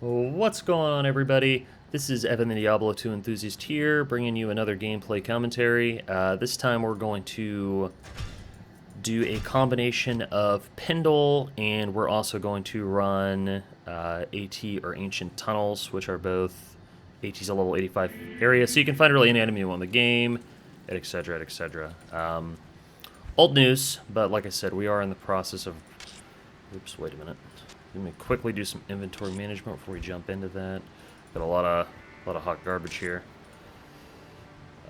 What's going on, everybody? This is Evan the Diablo 2 enthusiast here, bringing you another gameplay commentary. This time we're going to do a combination of Pindle, and we're also going to run AT or Ancient Tunnels, which are both AT's a level 85 area, so you can find really any enemy you want in the game, etc., etc. Old news, but like I said, we are in the process of... Oops, wait a minute. Let me quickly do some inventory management before we jump into that. Got a lot of hot garbage here.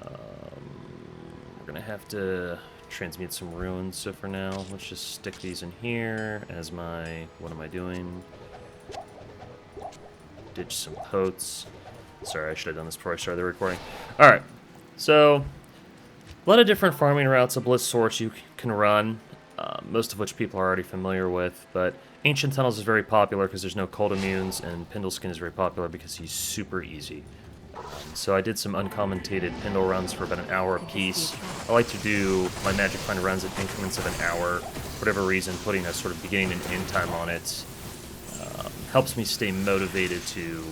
We're gonna have to transmute some runes. So for now, let's just stick these in here as my... What am I doing? Ditch some potes. Sorry, I should have done this before I started the recording. All right, so a lot of different farming routes of Bliss Source you can run. Most of which people are already familiar with, but Ancient Tunnels is very popular because there's no cold immunes, and Pindle Skin is very popular because he's super easy. So I did some uncommentated Pindle runs for about an hour apiece. I like to do my Magic Find runs at increments of an hour. For whatever reason, putting a sort of beginning and end time on it helps me stay motivated to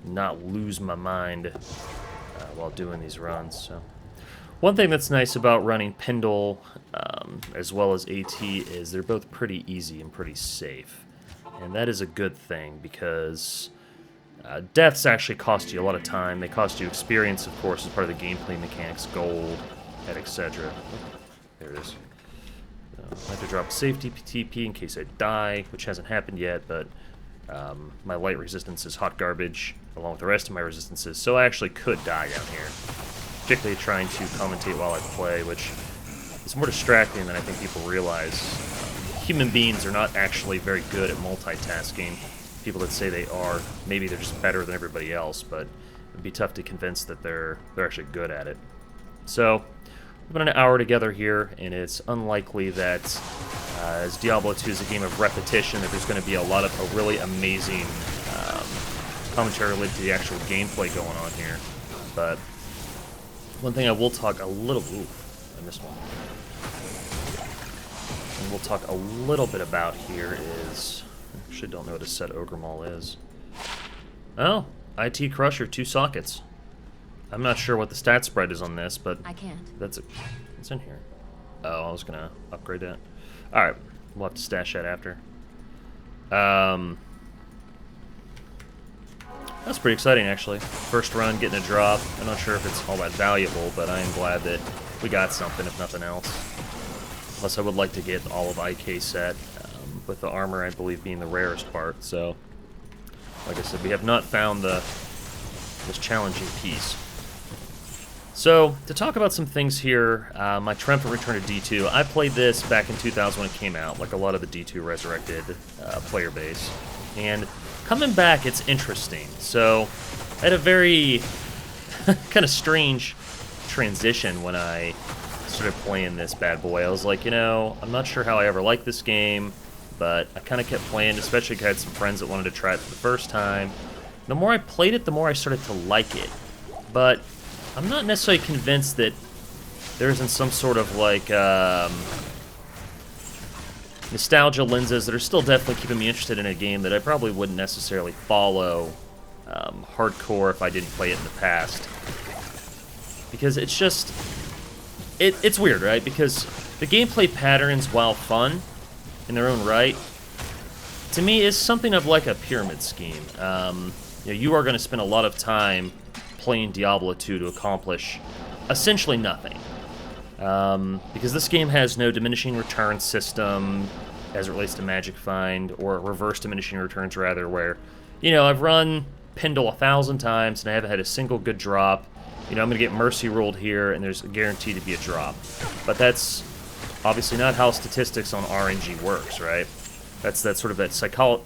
not lose my mind while doing these runs. So. One thing that's nice about running Pindle as well as AT is they're both pretty easy and pretty safe. And that is a good thing because deaths actually cost you a lot of time. They cost you experience, of course, as part of the gameplay mechanics, gold, etc. There it is. I have to drop safety TP in case I die, which hasn't happened yet, but my light resistance is hot garbage along with the rest of my resistances, so I actually could die down here. Particularly trying to commentate while I play, which is more distracting than I think people realize. Human beings are not actually very good at multitasking. People that say they are, maybe they're just better than everybody else, but it'd be tough to convince that they're actually good at it. So, we've been an hour together here, and it's unlikely that, as Diablo 2 is a game of repetition, that there's going to be a lot of a really amazing commentary related to the actual gameplay going on here. But one thing I will talk a little... Ooh, I missed one. And we'll talk a little bit about here is... I actually don't know what a set Ogre Maul is. Oh, IT Crusher, 2 sockets. I'm not sure what the stat spread is on this, but... I can't. It's in here. Oh, I was gonna upgrade that. Alright, we'll have to stash that after. That's pretty exciting, actually. First run, getting a drop. I'm not sure if it's all that valuable, but I am glad that we got something, if nothing else. Plus, I would like to get all of IK set, with the armor, I believe, being the rarest part. So, like I said, we have not found this challenging piece. So, to talk about some things here, my triumphant return to D2. I played this back in 2000 when it came out, like a lot of the D2 resurrected player base. And coming back, it's interesting. So, I had a very kind of strange transition when I started playing this bad boy. I was like, you know, I'm not sure how I ever liked this game, but I kind of kept playing, especially because I had some friends that wanted to try it for the first time. The more I played it, the more I started to like it. But I'm not necessarily convinced that there isn't some sort of, like, nostalgia lenses that are still definitely keeping me interested in a game that I probably wouldn't necessarily follow hardcore if I didn't play it in the past. Because it's just... It's weird, right? Because the gameplay patterns, while fun in their own right, to me is something of like a pyramid scheme. You know, you are going to spend a lot of time playing Diablo 2 to accomplish essentially nothing. Because this game has no diminishing return system as it relates to Magic Find, or reverse diminishing returns rather, where, you know, I've run Pindle 1,000 times and I haven't had a single good drop. You know, I'm going to get Mercy rolled here and there's guaranteed to be a drop. But that's obviously not how statistics on RNG works, right? That's sort of that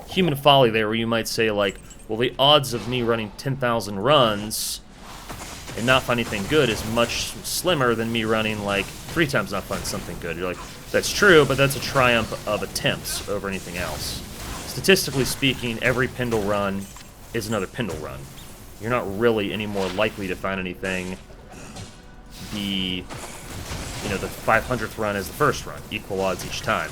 human folly there where you might say, like, well, the odds of me running 10,000 runs and not find anything good is much slimmer than me running, like, 3 times not finding something good. You're like, that's true, but that's a triumph of attempts over anything else. Statistically speaking, every Pindle run is another Pindle run. You're not really any more likely to find anything the 500th run as the first run. Equal odds each time.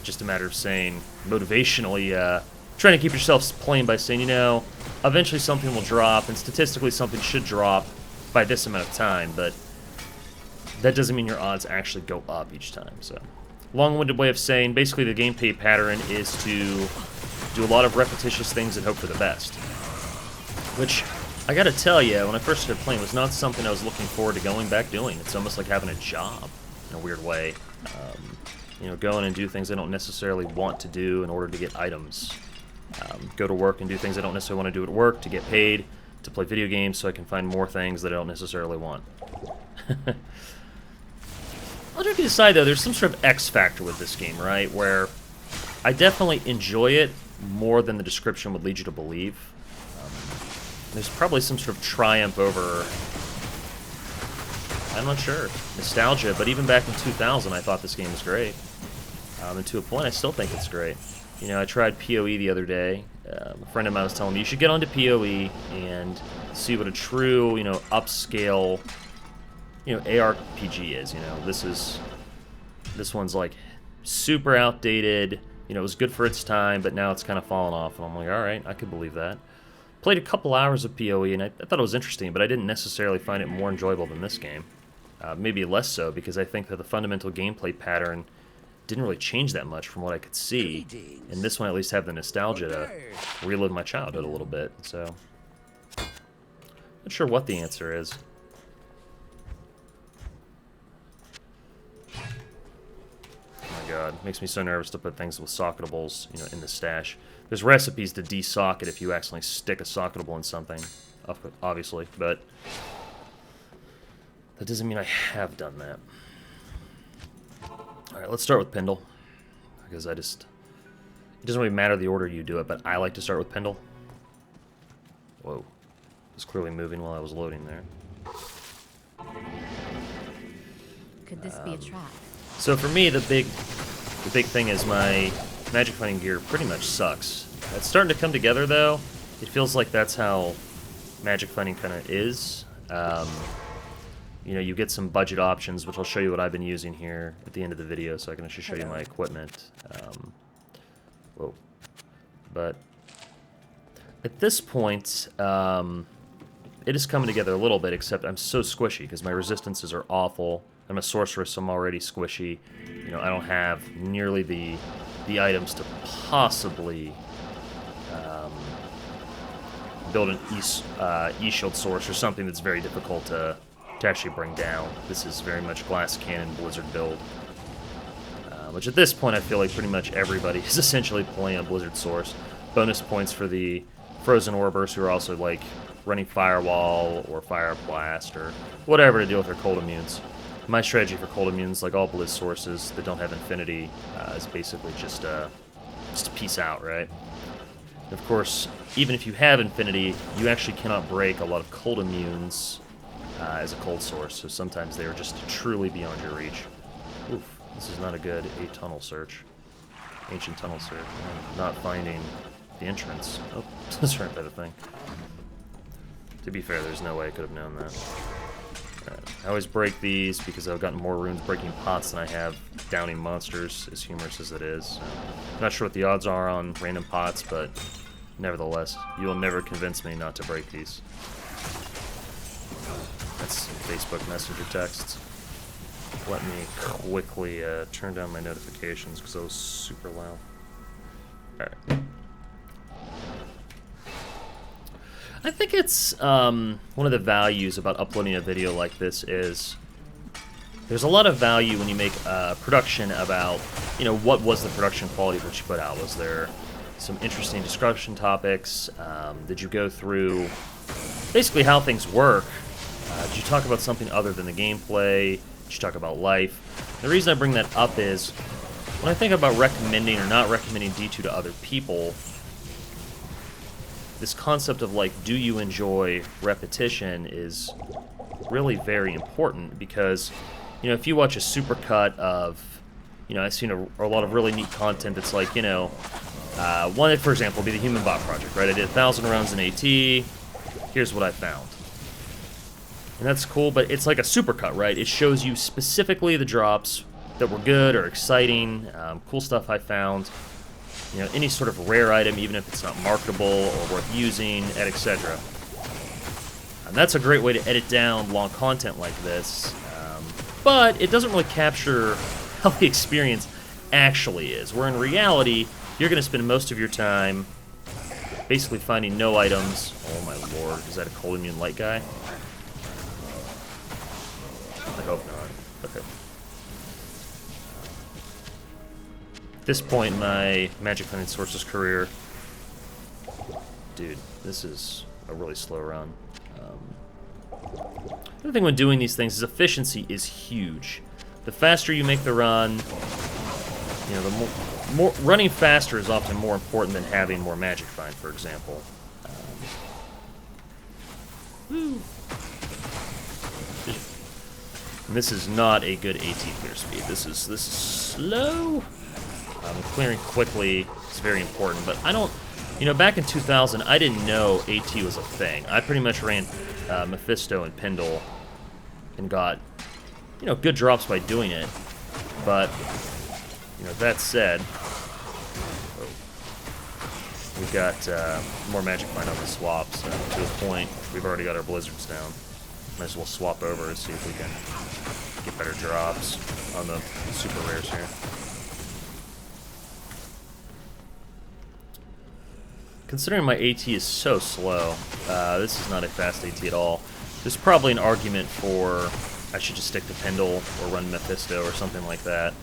Just a matter of saying, motivationally, trying to keep yourself playing by saying, you know, eventually something will drop, and statistically something should drop by this amount of time, but that doesn't mean your odds actually go up each time. So, long-winded way of saying, basically the gameplay pattern is to do a lot of repetitious things and hope for the best. Which, I gotta tell you, when I first started playing, was not something I was looking forward to going back doing. It's almost like having a job, in a weird way. You know, go in and do things I don't necessarily want to do in order to get items. Go to work and do things I don't necessarily want to do at work to get paid, to play video games so I can find more things that I don't necessarily want. I'll joke aside, though, there's some sort of X factor with this game, right? Where I definitely enjoy it more than the description would lead you to believe. There's probably some sort of triumph over, I'm not sure, nostalgia, but even back in 2000 I thought this game was great. And to a point, I still think it's great. You know, I tried PoE the other day. A friend of mine was telling me, you should get onto PoE and see what a true, you know, upscale, you know, ARPG is. You know, this one's like super outdated. You know, it was good for its time, but now it's kind of fallen off. And I'm like, all right, I could believe that. Played a couple hours of PoE, and I thought it was interesting, but I didn't necessarily find it more enjoyable than this game. Maybe less so, because I think that the fundamental gameplay pattern didn't really change that much from what I could see. And this one at least have the nostalgia to relive my childhood a little bit, so not sure what the answer is. Oh my god, makes me so nervous to put things with socketables, you know, in the stash. There's recipes to de-socket if you accidentally stick a socketable in something, obviously, but that doesn't mean I have done that. Alright, let's start with Pindle, because it doesn't really matter the order you do it, but I like to start with Pindle. Whoa, it was clearly moving while I was loading there. Could this be a trap? So for me, the big thing is my magic fighting gear pretty much sucks. It's starting to come together, though. It feels like that's how magic fighting kind of is. You know, you get some budget options, which I'll show you what I've been using here at the end of the video, so I can actually show you my equipment. Whoa. But at this point, it is coming together a little bit, except I'm so squishy, because my resistances are awful. I'm a sorceress, so I'm already squishy. You know, I don't have nearly the items to possibly build an E-Shield source or something that's very difficult to actually bring down. This is very much Glass Cannon Blizzard build, which at this point I feel like pretty much everybody is essentially playing a Blizzard source. Bonus points for the Frozen Orbers who are also like running Firewall or Fire Blast or whatever to deal with their cold immunes. My strategy for cold immunes, like all Blizz sources that don't have Infinity, is basically just peace out, right? Of course, even if you have Infinity, you actually cannot break a lot of cold immunes as a cold source, so sometimes they are just truly beyond your reach. Oof, this is not a good tunnel search. Ancient tunnel search. I'm not finding the entrance. Oh, that's right by the thing. To be fair, there's no way I could have known that. I always break these because I've gotten more runes breaking pots than I have downing monsters, as humorous as it is. So, not sure what the odds are on random pots, but nevertheless, you will never convince me not to break these. That's Facebook Messenger texts. Let me quickly turn down my notifications because that was super loud. Alright. I think it's one of the values about uploading a video like this is there's a lot of value when you make a production about, you know, what was the production quality of what you put out. Was there some interesting discussion topics? Did you go through basically how things work? Did you talk about something other than the gameplay? Did you talk about life? The reason I bring that up is when I think about recommending or not recommending D2 to other people, this concept of, like, do you enjoy repetition is really very important because, you know, if you watch a supercut of, you know, I've seen a lot of really neat content that's like, you know, one, for example, would be the Human Bot Project, right? I did 1,000 rounds in AT, here's what I found. And that's cool, but it's like a supercut, right? It shows you specifically the drops that were good or exciting, cool stuff I found. any sort of rare item, even if it's not marketable or worth using, etc. And that's a great way to edit down long content like this, but it doesn't really capture how the experience actually is, where in reality, you're going to spend most of your time basically finding no items. Oh my lord, is that a cold immune light guy? I hope not. Okay. At this point in my Magic Finding Sorceress career, dude, this is a really slow run. The other thing when doing these things is efficiency is huge. The faster you make the run, the more running faster is often more important than having more magic find, for example. And this is not a good AT clear speed. This is slow. Clearing quickly is very important, but I don't. Back in 2000, I didn't know AT was a thing. I pretty much ran Mephisto and Pindle and got, good drops by doing it. But, that said, we've got more magic find on the swaps. To a point, we've already got our blizzards down. Might as well swap over and see if we can get better drops on the super rares here. Considering my AT is so slow, this is not a fast AT at all. There's probably an argument for I should just stick to Pindle or run Mephisto or something like that,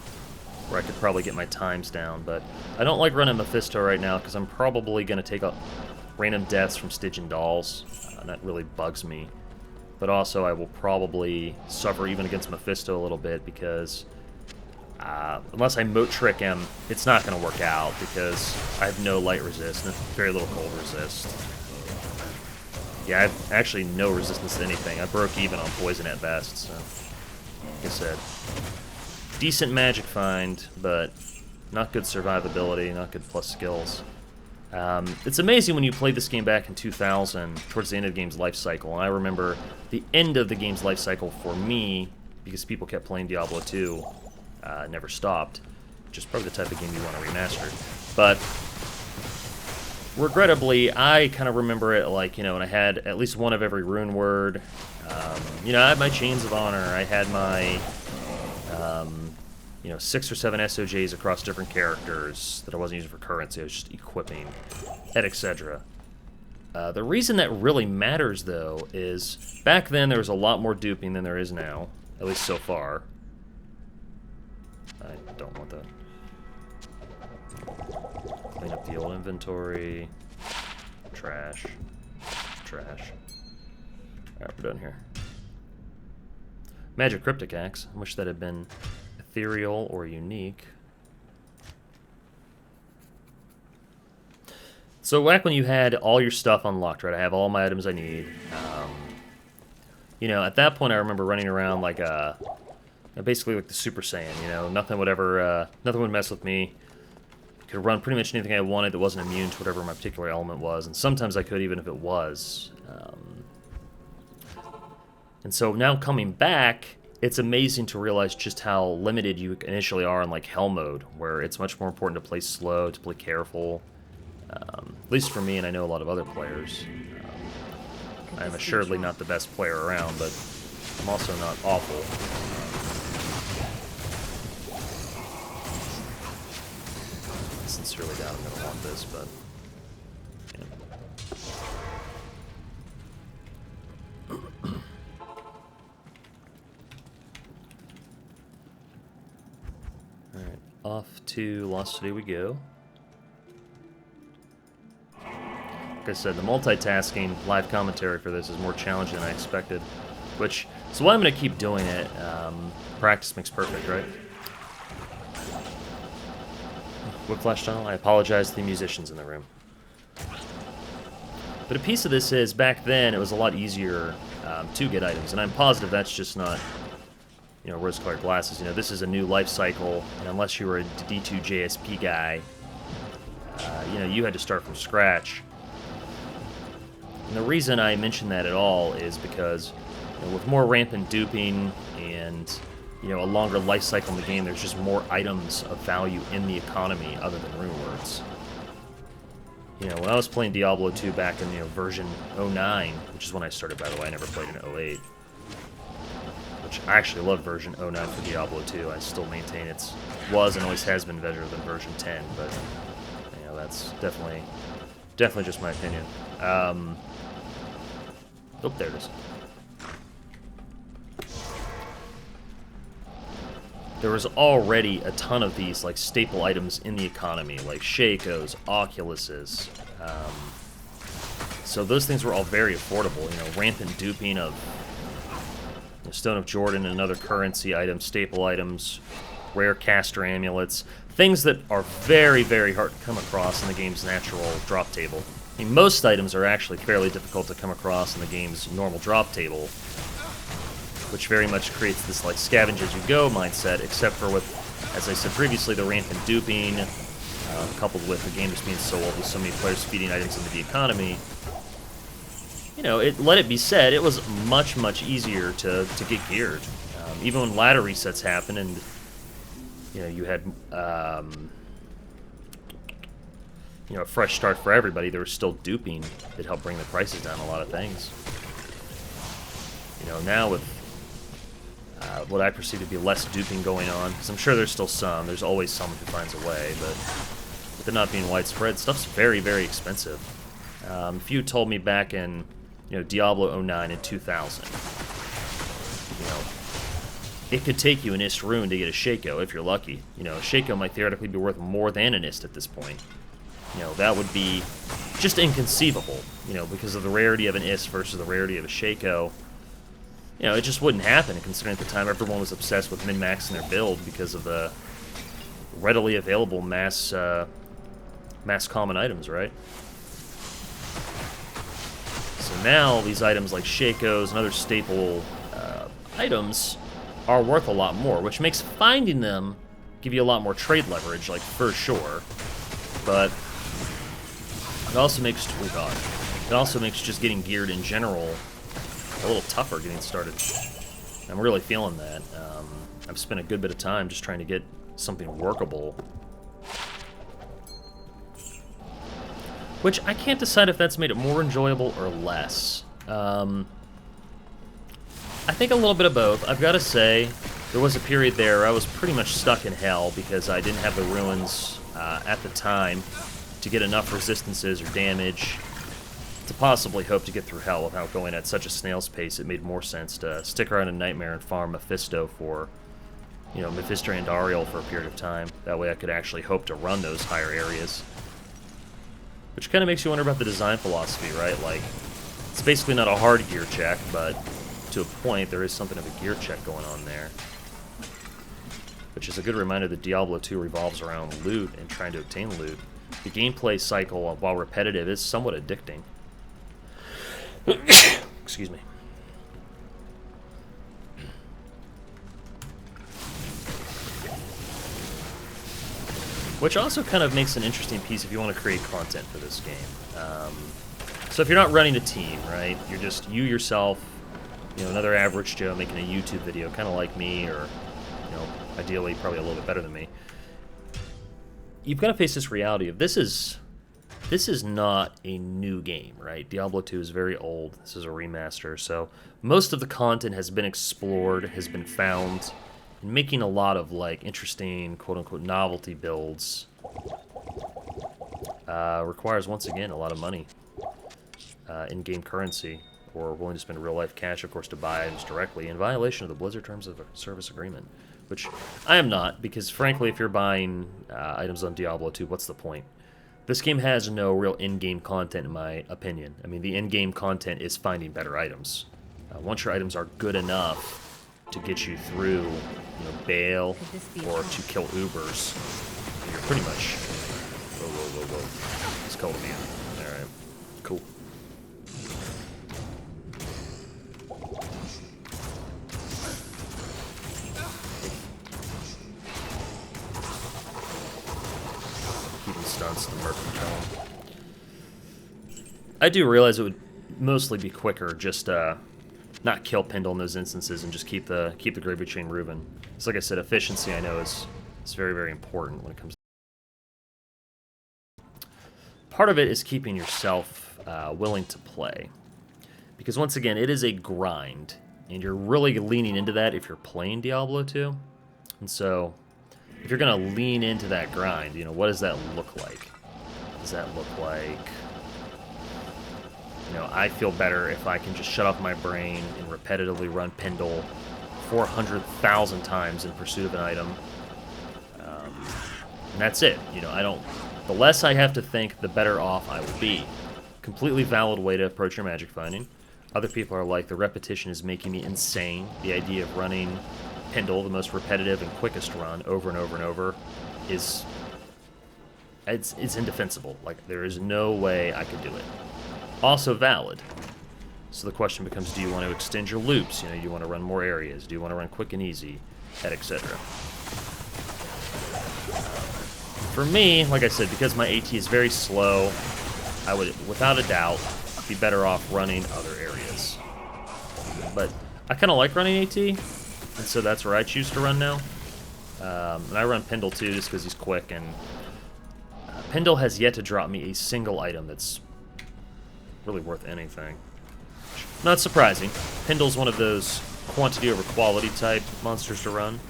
where I could probably get my times down, but I don't like running Mephisto right now because I'm probably going to take up random deaths from Stygian Dolls, and that really bugs me. But also I will probably suffer even against Mephisto a little bit because unless I moat trick him, it's not going to work out because I have no light resist and very little cold resist. Yeah, I have actually no resistance to anything. I broke even on poison at best, so like I said, decent magic find, but not good survivability, not good plus skills. It's amazing when you played this game back in 2000, towards the end of the game's life cycle, and I remember the end of the game's life cycle for me, because people kept playing Diablo 2, never stopped, which is probably the type of game you want to remaster. But regrettably, I kind of remember it like, when I had at least one of every rune word. I had my Chains of Honor, I had my 6 or 7 SOJs across different characters that I wasn't using for currency, I was just equipping, etc. The reason that really matters, though, is back then there was a lot more duping than there is now, at least so far. I don't want that. Clean up the old inventory. Trash. Trash. Alright, we're done here. Magic Cryptic Axe. I wish that had been ethereal or unique. So back when you had all your stuff unlocked, right? I have all my items I need. At that point I remember running around like basically like the Super Saiyan, nothing would mess with me. Could run pretty much anything I wanted that wasn't immune to whatever my particular element was, and sometimes I could even if it was. And so now coming back, it's amazing to realize just how limited you initially are in like Hell mode, where it's much more important to play slow, to play careful. At least for me, and I know a lot of other players. I'm assuredly not the best player around, but I'm also not awful. I sincerely doubt I'm going to want this, but... Alright, off to Lost City we go. Like I said, the multitasking live commentary for this is more challenging than I expected, so why I'm going to keep doing it. Practice makes perfect, right? Whiplash Tunnel, I apologize to the musicians in the room. But a piece of this is, back then, it was a lot easier to get items, and I'm positive that's just not, rose-colored glasses. This is a new life cycle, and unless you were a D2 JSP guy, you had to start from scratch. And the reason I mention that at all is because with more rampant duping and a longer life cycle in the game, there's just more items of value in the economy other than rune words. You know, when I was playing Diablo 2 back in, version 09, which is when I started, by the way, I never played in 08. Which I actually love version 09 for Diablo 2. I still maintain it was and always has been better than version 10, but that's definitely just my opinion. Oh, there it is. There was already a ton of these like staple items in the economy, like Shakos, Oculuses. So those things were all very affordable. Rampant duping of Stone of Jordan and other currency items, staple items, rare caster amulets, things that are very, very hard to come across in the game's natural drop table. I mean, most items are actually fairly difficult to come across in the game's normal drop table, which very much creates this like scavenge as you go mindset, except for with, as I said previously, the rampant duping, coupled with the game just being so old with so many players feeding items into the economy. Let it be said, it was much, much easier to get geared. Even when ladder resets happened and, you had, a fresh start for everybody, there was still duping that helped bring the prices down a lot of things. Now with what I perceive to be less duping going on, because I'm sure there's still some, there's always someone who finds a way, but with it not being widespread, stuff's very, very expensive. If you told me back in Diablo 09 and 2000. It could take you an Ist rune to get a Shako if you're lucky. A Shako might theoretically be worth more than an Ist at this point. That would be just inconceivable, because of the rarity of an Ist versus the rarity of a Shako. It just wouldn't happen, considering at the time everyone was obsessed with min-maxing their build because of the readily available mass common items, right? So now these items like Shakos and other staple items are worth a lot more, which makes finding them give you a lot more trade leverage, like for sure. But it also makes just getting geared in general a little tougher getting started. I'm really feeling that. I've spent a good bit of time just trying to get something workable. Which I can't decide if that's made it more enjoyable or less. I think a little bit of both. I've got to say, there was a period there where I was pretty much stuck in hell because I didn't have the ruins at the time to get enough resistances or damage to possibly hope to get through hell without going at such a snail's pace. It made more sense to stick around in Nightmare and farm Mephisto for, Mephisto and Ariel for a period of time. That way I could actually hope to run those higher areas. Which kind of makes you wonder about the design philosophy, right? Like, it's basically not a hard gear check, but to a point, there is something of a gear check going on there. Which is a good reminder that Diablo 2 revolves around loot and trying to obtain loot. The gameplay cycle, while repetitive, is somewhat addicting. Excuse me. Which also kind of makes an interesting piece if you want to create content for this game. So if you're not running a team, right, you're just you yourself, another average Joe making a YouTube video, kind of like me, or, ideally probably a little bit better than me. You've got to face this reality of this is not a new game, right? Diablo 2 is very old. This is a remaster, so most of the content has been explored, has been found. And making a lot of, like, interesting, quote-unquote, novelty builds requires, once again, a lot of money, in-game currency, or willing to spend real-life cash, of course, to buy items directly, in violation of the Blizzard Terms of Service Agreement, which I am not, because, frankly, if you're buying items on Diablo 2, what's the point? This game has no real in-game content, in my opinion. I mean, the in-game content is finding better items. Once your items are good enough to get you through, Baal, or to kill Ubers, you're pretty much... Whoa. It's cold again. Alright. Cool. Keeping stunts to Merc and kill him. I do realize it would mostly be quicker just, not kill Pindle in those instances and just keep the gravy chain moving. It's like I said, efficiency I know is very, very important when it comes to part of it is keeping yourself willing to play. Because once again, it is a grind, and you're really leaning into that if you're playing Diablo 2. And so, if you're going to lean into that grind, you know, what does that look like? Does that look like, you know, I feel better if I can just shut off my brain and repetitively run Pindle 400,000 times in pursuit of an item. And that's it. You know, the less I have to think, the better off I will be. Completely valid way to approach your magic finding. Other people are like, the repetition is making me insane. The idea of running Pindle, the most repetitive and quickest run, over and over and over, it's indefensible. Like, there is no way I could do it. Also valid. So the question becomes, do you want to extend your loops? You know, do you want to run more areas? Do you want to run quick and easy, etc.? For me, like I said, because my AT is very slow, I would, without a doubt, be better off running other areas. But I kind of like running AT, and so that's where I choose to run now. And I run Pindle too, just because he's quick, and Pindle has yet to drop me a single item that's really worth anything. Not surprising. Pindle's one of those quantity over quality type monsters to run.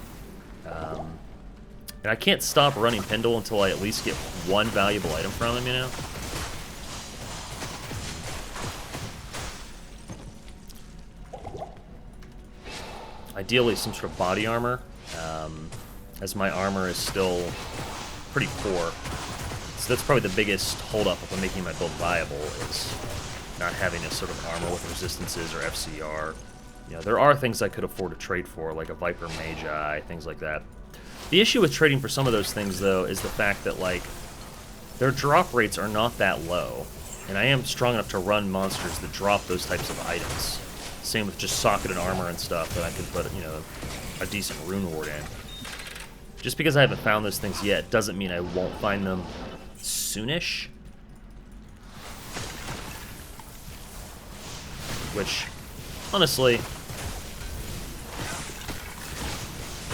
And I can't stop running Pindle until I at least get one valuable item from him, you know? Ideally, some sort of body armor, as my armor is still pretty poor. So that's probably the biggest holdup of making my build viable, is not having a sort of armor with resistances or FCR. You know, there are things I could afford to trade for, like a Viper Magi, things like that. The issue with trading for some of those things, though, is the fact that, like, their drop rates are not that low. And I am strong enough to run monsters that drop those types of items. Same with just socket and armor and stuff that I could put, you know, a decent rune ward in. Just because I haven't found those things yet doesn't mean I won't find them soonish. Which, honestly,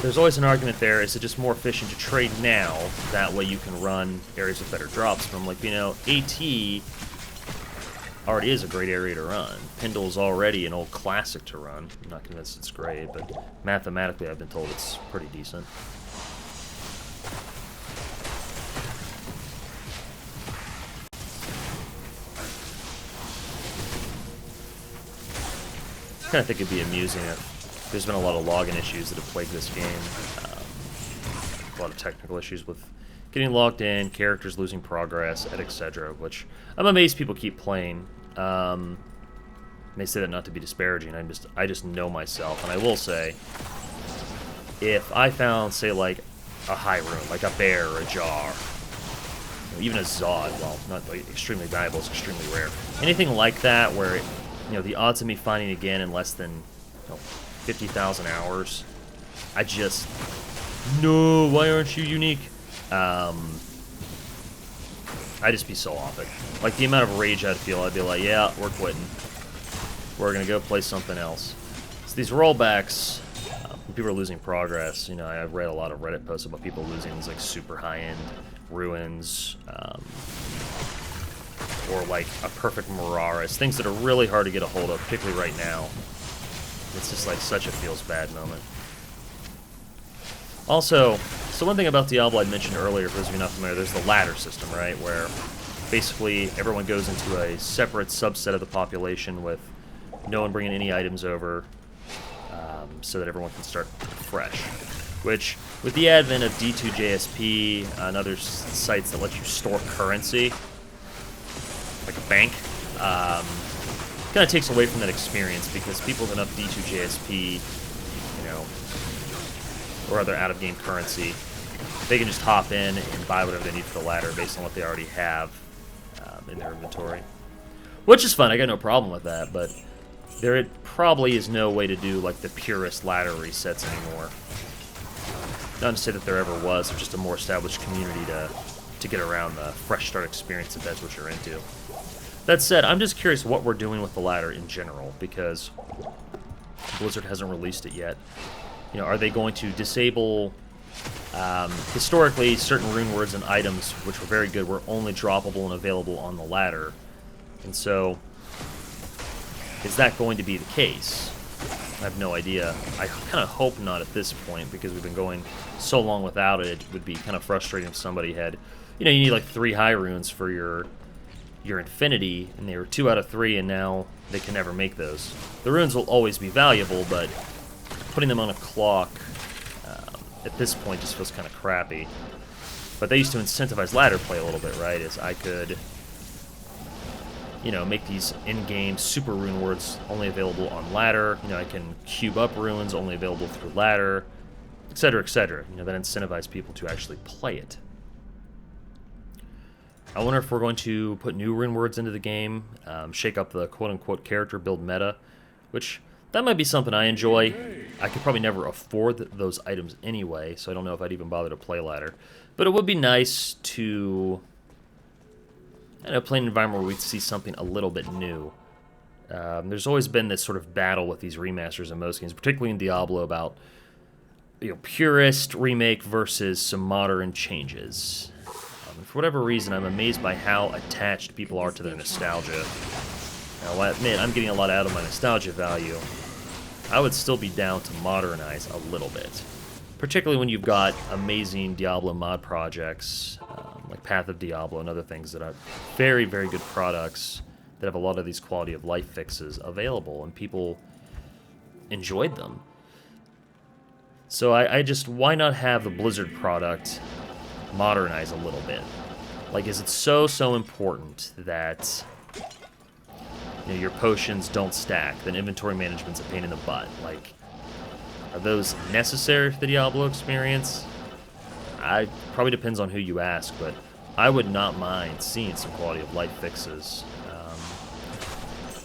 there's always an argument there. Is it just more efficient to trade now? That way you can run areas with better drops. But I'm like, you know, AT already is a great area to run. Pindle's already an old classic to run. I'm not convinced it's great, but mathematically I've been told it's pretty decent. I kind of think it'd be amusing if there's been a lot of login issues that have plagued this game. A lot of technical issues with getting logged in, characters losing progress, etc., which I'm amazed people keep playing. I may say that not to be disparaging. I just know myself, and I will say, if I found, say, like a high rune, like a bear or a jar, you know, even a Zod, well, not like extremely valuable, it's extremely rare. Anything like that, where you know the odds of me finding again in less than 50,000 hours, I just, no, why aren't you unique? I'd just be so off it. Like, the amount of rage I'd feel, I'd be like, yeah, we're quitting. We're going to go play something else. So these rollbacks, when people are losing progress, you know, I've read a lot of Reddit posts about people losing these, like, super high-end ruins, or, like, a perfect Miraris, things that are really hard to get a hold of, particularly right now. It's just, like, such a feels-bad moment. Also, so one thing about Diablo I mentioned earlier, for those of you not familiar, there's the ladder system, right? Where basically everyone goes into a separate subset of the population with no one bringing any items over, so that everyone can start fresh. Which, with the advent of D2JSP and other sites that let you store currency, like a bank, kind of takes away from that experience, because people with enough D2JSP, you know, or other out-of-game currency, they can just hop in and buy whatever they need for the ladder based on what they already have in their inventory. Which is fun, I got no problem with that, but there probably is no way to do, like, the purest ladder resets anymore. Not to say that there ever was, there's just a more established community to get around the fresh start experience if that's what you're into. That said, I'm just curious what we're doing with the ladder in general, because Blizzard hasn't released it yet. You know, are they going to disable Historically, certain rune words and items, which were very good, were only droppable and available on the ladder. And so, is that going to be the case? I have no idea. I kind of hope not at this point, because we've been going so long without it. It would be kind of frustrating if somebody had, you need like 3 high runes for your infinity, and they were 2 out of 3, and now they can never make those. The runes will always be valuable, but putting them on a clock at this point just feels kind of crappy. But they used to incentivize ladder play a little bit, right? As I could, make these in-game super rune words only available on ladder. I can cube up runes only available through ladder, etc., etc. That incentivized people to actually play it. I wonder if we're going to put new rune words into the game, shake up the quote-unquote character build meta, which that might be something I enjoy. I could probably never afford those items anyway, so I don't know if I'd even bother to play ladder. But it would be nice to play an environment where we see something a little bit new. There's always been this sort of battle with these remasters in most games, particularly in Diablo, about purist remake versus some modern changes. And for whatever reason, I'm amazed by how attached people are to their nostalgia. Now, I'll admit, I'm getting a lot out of my nostalgia value. I would still be down to modernize a little bit. Particularly when you've got amazing Diablo mod projects, like Path of Diablo and other things that are very, very good products that have a lot of these quality of life fixes available, and people enjoyed them. So I just, why not have the Blizzard product modernize a little bit? Like, is it so important that your potions don't stack, then inventory management's a pain in the butt? Like, are those necessary for the Diablo experience? Probably depends on who you ask, but I would not mind seeing some quality of life fixes.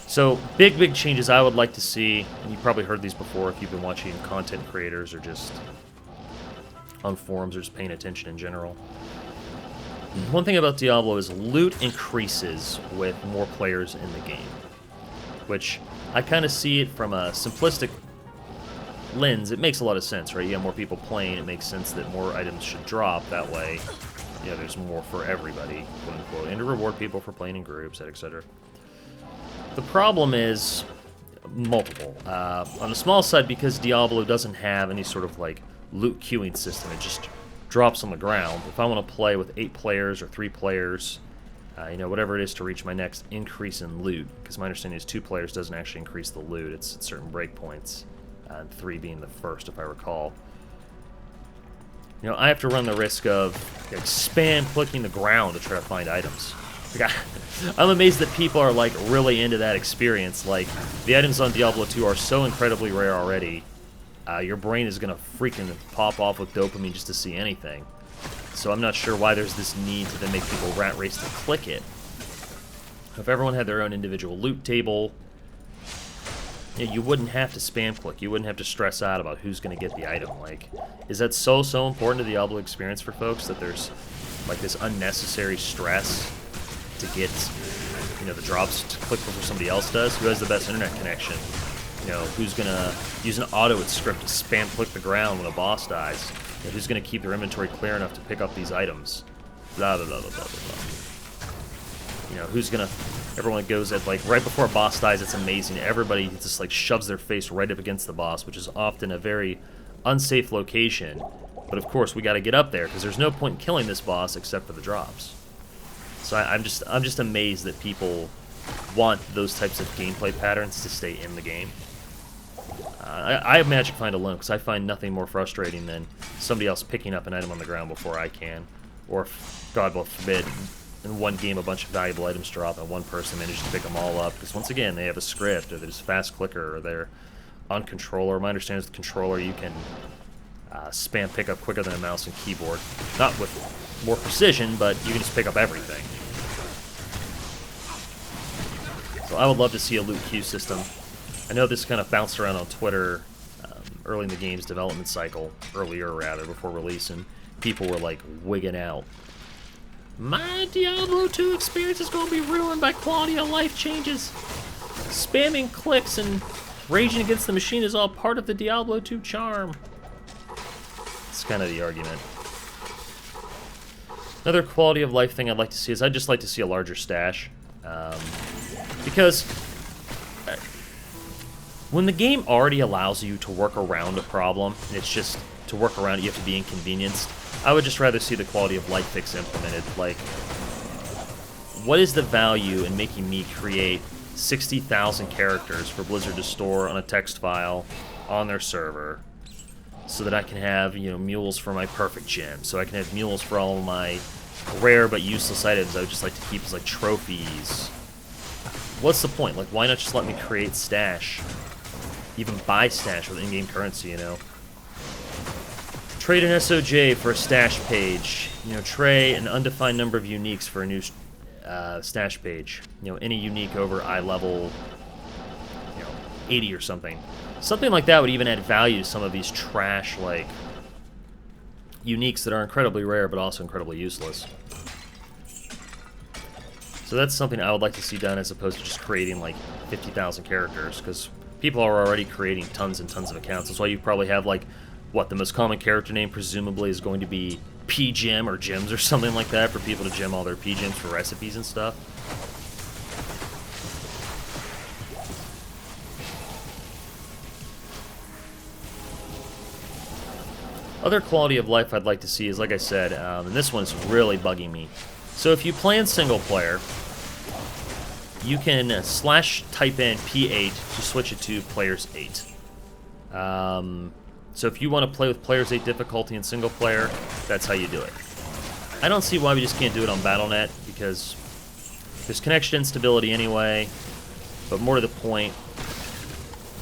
So, big changes I would like to see, and you've probably heard these before if you've been watching content creators or just on forums or just paying attention in general. One thing about Diablo is loot increases with more players in the game, which I kind of see it from a simplistic lens. It makes a lot of sense, right? You have more people playing, it makes sense that more items should drop. That way, there's more for everybody, quote unquote, and to reward people for playing in groups, etc. The problem is multiple. On the small side, because Diablo doesn't have any sort of like loot queuing system, it just drops on the ground. If I want to play with 8 players or 3 players, whatever it is to reach my next increase in loot, because my understanding is 2 players doesn't actually increase the loot, it's at certain breakpoints, and 3 being the first, if I recall. I have to run the risk of spam clicking the ground to try to find items. Like, I'm amazed that people are like really into that experience. Like, the items on Diablo 2 are so incredibly rare already. Your brain is gonna freaking pop off with dopamine just to see anything. So I'm not sure why there's this need to then make people rat race to click it. If everyone had their own individual loot table, you wouldn't have to spam click. You wouldn't have to stress out about who's going to get the item. Like, is that so important to the Diablo experience for folks, that there's like this unnecessary stress to get the drops to click before somebody else does? Who has the best internet connection? Who's going to use an auto script to spam click the ground when a boss dies? Who's going to keep their inventory clear enough to pick up these items? Blah, blah, blah, blah, blah, blah. Who's going to... Everyone goes at, like, right before a boss dies, it's amazing. Everybody just, like, shoves their face right up against the boss, which is often a very unsafe location. But, of course, we got to get up there, because there's no point in killing this boss except for the drops. So I'm just amazed that people want those types of gameplay patterns to stay in the game. I have Magic Find alone, because I find nothing more frustrating than somebody else picking up an item on the ground before I can. Or, if, God forbid, in one game a bunch of valuable items drop and one person manages to pick them all up. Because once again, they have a script, or they're just fast clicker, or they're on controller. My understanding is with controller you can spam pick up quicker than a mouse and keyboard. Not with more precision, but you can just pick up everything. So I would love to see a loot queue system. I know this kind of bounced around on Twitter early in the game's development cycle, earlier rather, before release, and people were like wigging out. My Diablo 2 experience is going to be ruined by quality of life changes. Spamming clicks and raging against the machine is all part of the Diablo 2 charm. That's kind of the argument. Another quality of life thing I'd like to see is I'd just like to see a larger stash. Because when the game already allows you to work around a problem, and it's just to work around it, you have to be inconvenienced, I would just rather see the quality of life fix implemented. Like, what is the value in making me create 60,000 characters for Blizzard to store on a text file on their server so that I can have, you know, mules for my perfect gem, so I can have mules for all of my rare but useless items I would just like to keep as, like, trophies. What's the point? Like, why not just let me create stash? Even buy stash with in-game currency, you know? Trade an SOJ for a stash page. You know, trade an undefined number of uniques for a new stash page. You know, any unique over eye level, you know, 80 or something. Something like that would even add value to some of these trash, like, uniques that are incredibly rare but also incredibly useless. So that's something I would like to see done as opposed to just creating, like, 50,000 characters, because people are already creating tons and tons of accounts. That's why you probably have, like, what, the most common character name presumably is going to be P-Gem or Gems or something like that for people to gem all their P-Gems for recipes and stuff. Other quality of life I'd like to see is, like I said, and this one's really bugging me. So if you play in single player, you can slash type in P8 to switch it to players 8. So if you want to play with players 8 difficulty in single player, that's how you do it. I don't see why we just can't do it on Battle.net, because there's connection instability anyway, but more to the point,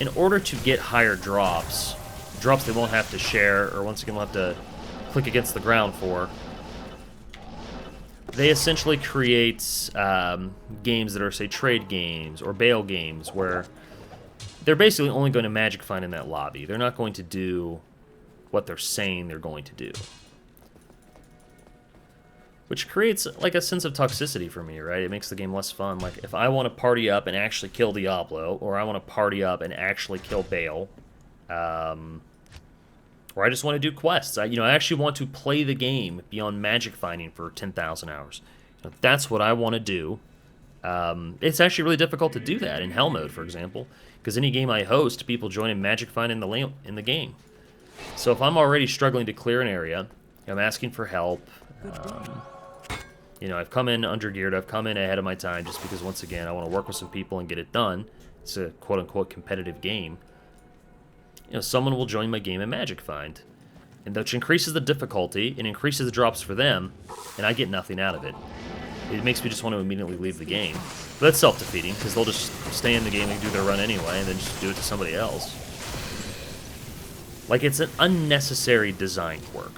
in order to get higher drops they won't have to share, or once again will have to click against the ground for, they essentially create games that are, say, trade games or bail games, where they're basically only going to magic find in that lobby. They're not going to do what they're saying they're going to do. Which creates, like, a sense of toxicity for me, right? It makes the game less fun. Like, if I want to party up and actually kill Diablo, or I want to party up and actually kill Baal, or I just want to do quests. I actually want to play the game beyond magic finding for 10,000 hours. You know, that's what I want to do. It's actually really difficult to do that in Hell mode, for example, because any game I host, people join in magic find in the game. So if I'm already struggling to clear an area, I'm asking for help. You know, I've come in undergeared, I've come in ahead of my time, just because, once again, I want to work with some people and get it done. It's a quote-unquote competitive game. You know, someone will join my game in Magic Find, and which increases the difficulty and increases the drops for them, and I get nothing out of it. It makes me just want to immediately leave the game. But that's self-defeating, because they'll just stay in the game and do their run anyway, and then just do it to somebody else. Like, it's an unnecessary design quirk.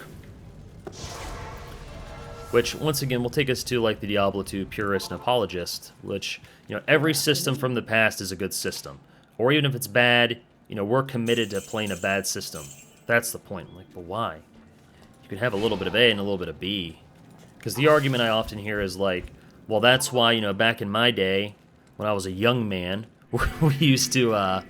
Which, once again, will take us to, like, the Diablo 2 purist and apologist, which, you know, every system from the past is a good system. Or even if it's bad, you know, we're committed to playing a bad system. That's the point. Like, but why? You can have a little bit of A and a little bit of B. Because the argument I often hear is like, well, that's why, you know, back in my day, when I was a young man, we used to,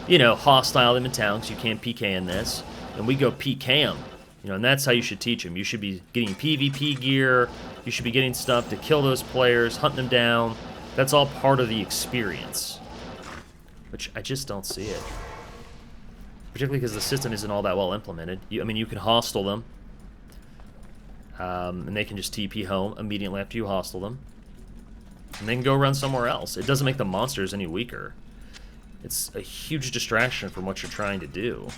you know, hostile them in town, because you can't PK in this, and we go PK them. You know, and that's how you should teach them. You should be getting PvP gear, you should be getting stuff to kill those players, hunt them down. That's all part of the experience. Which I just don't see it. Particularly because the system isn't all that well implemented. I mean, you can hostile them, and they can just TP home immediately after you hostile them, and they can go run somewhere else. It doesn't make the monsters any weaker. It's a huge distraction from what you're trying to do.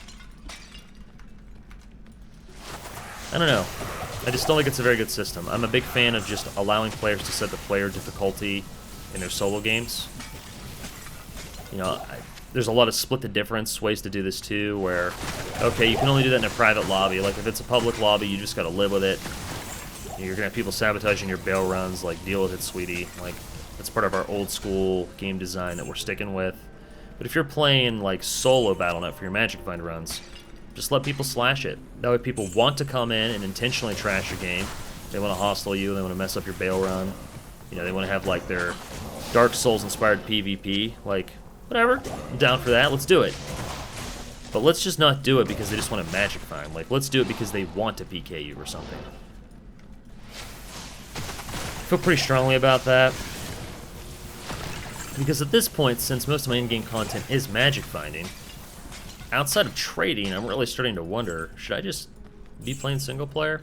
I don't know. I just don't think it's a very good system. I'm a big fan of just allowing players to set the player difficulty in their solo games. You know, there's a lot of split the difference ways to do this too, where, okay, you can only do that in a private lobby. Like, if it's a public lobby, you just gotta live with it. You're gonna have people sabotaging your bail runs, like, deal with it, sweetie. Like, that's part of our old school game design that we're sticking with. But if you're playing, like, solo Battle.net for your Magic Find runs, just let people slash it. That way people want to come in and intentionally trash your game. They want to hostile you, they want to mess up your bail run. You know, they want to have, like, their Dark Souls-inspired PvP. Like, whatever. I'm down for that. Let's do it. But let's just not do it because they just want to magic find. Like, let's do it because they want to PK you or something. I feel pretty strongly about that. Because at this point, since most of my in-game content is magic finding, outside of trading, I'm really starting to wonder, should I just be playing single player?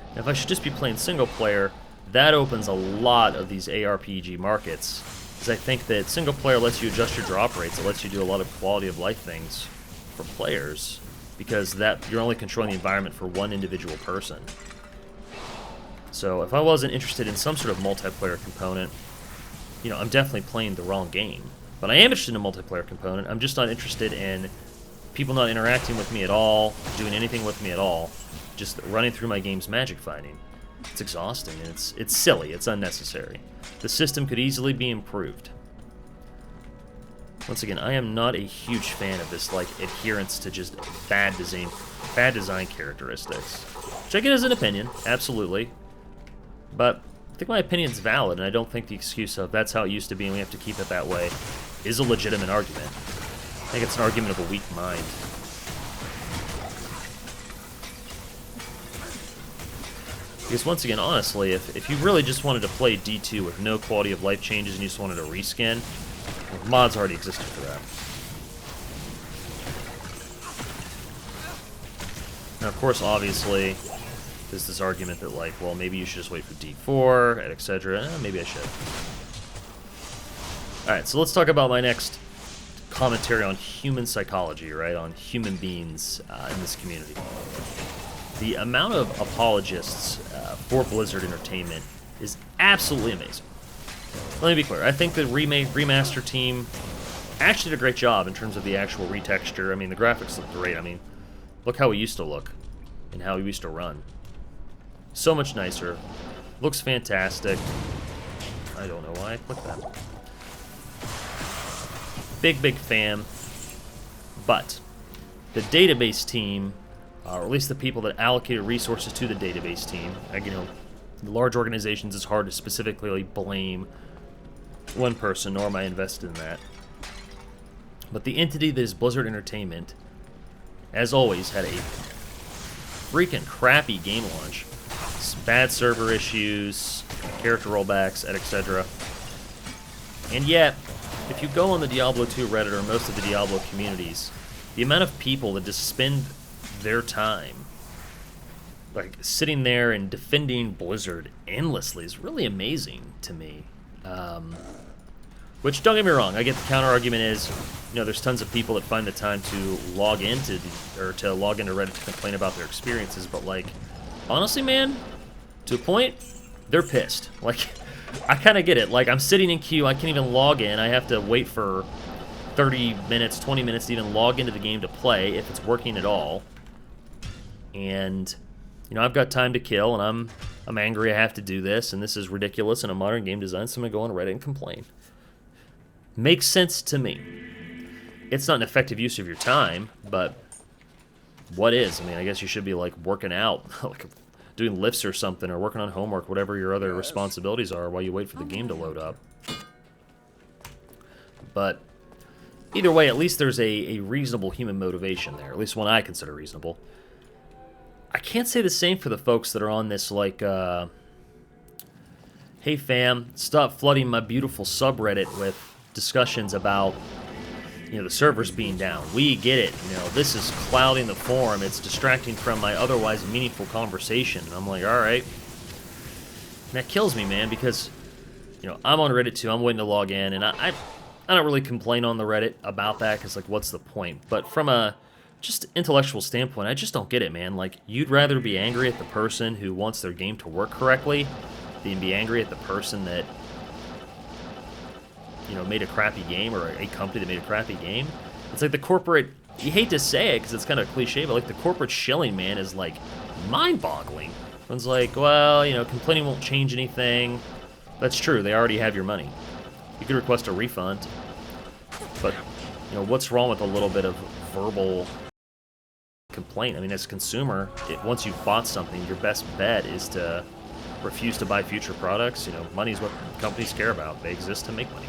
And if I should just be playing single player, that opens a lot of these ARPG markets. Because I think that single player lets you adjust your drop rates. It lets you do a lot of quality of life things for players. Because you're only controlling the environment for one individual person. So if I wasn't interested in some sort of multiplayer component, you know, I'm definitely playing the wrong game. But I am interested in a multiplayer component. I'm just not interested in people not interacting with me at all, doing anything with me at all, just running through my game's magic finding. It's exhausting, and it's silly, it's unnecessary. The system could easily be improved. Once again, I am not a huge fan of this, like, adherence to just bad design characteristics. Which I get as an opinion, absolutely. But I think my opinion's valid, and I don't think the excuse of that's how it used to be and we have to keep it that way is a legitimate argument. I think it's an argument of a weak mind. Because once again, honestly, if you really just wanted to play D2 with no quality of life changes and you just wanted to reskin, well, mods already existed for that. Now, of course, obviously, there's this argument that, like, well, maybe you should just wait for D4, etc. Maybe I should. Alright, so let's talk about my next commentary on human psychology, right? On human beings in this community. The amount of apologists for Blizzard Entertainment is absolutely amazing. Let me be clear. I think the remaster team actually did a great job in terms of the actual retexture. I mean, the graphics look great. I mean, look how we used to look and how we used to run. So much nicer. Looks fantastic. I don't know why I clicked that. Big fan. But the database team, or at least the people that allocated resources to the database team, you know, large organizations, it's hard to specifically blame one person, nor am I invested in that. But the entity that is Blizzard Entertainment, as always, had a freaking crappy game launch. Bad server issues, character rollbacks, etc. And yet, if you go on the Diablo 2 Reddit or most of the Diablo communities, the amount of people that just spend their time like sitting there and defending Blizzard endlessly is really amazing to me. Which, don't get me wrong, I get the counter argument is, you know, there's tons of people that find the time to log into Reddit to complain about their experiences, but like, honestly, man, to a point, they're pissed. Like, I kind of get it. Like, I'm sitting in queue, I can't even log in. I have to wait for 30 minutes, 20 minutes to even log into the game to play, if it's working at all. And, you know, I've got time to kill, and I'm angry I have to do this, and this is ridiculous in a modern game design, so I'm going to go on Reddit and complain. Makes sense to me. It's not an effective use of your time, but what is? I mean, I guess you should be, like, working out, like doing lifts or something, or working on homework, whatever your other responsibilities are while you wait for the game to load up. But either way, at least there's a reasonable human motivation there, at least one I consider reasonable. I can't say the same for the folks that are on this, like, hey fam, stop flooding my beautiful subreddit with discussions about, you know, the servers being down. We get it. You know, this is clouding the forum. It's distracting from my otherwise meaningful conversation. And I'm like, all right. And that kills me, man, because, you know, I'm on Reddit too. I'm waiting to log in, and I don't really complain on the Reddit about that, because, like, what's the point? But from a just intellectual standpoint, I just don't get it, man. Like, you'd rather be angry at the person who wants their game to work correctly than be angry at the person that, you know, made a crappy game, or a company that made a crappy game. It's like the corporate, you hate to say it because it's kind of cliche, but like the corporate shilling, man, is like mind-boggling. Everyone's like, well, you know, complaining won't change anything. That's true, they already have your money. You could request a refund, but, you know, what's wrong with a little bit of verbal complaint? I mean, as a consumer, once you've bought something, your best bet is to refuse to buy future products. You know, money is what companies care about. They exist to make money.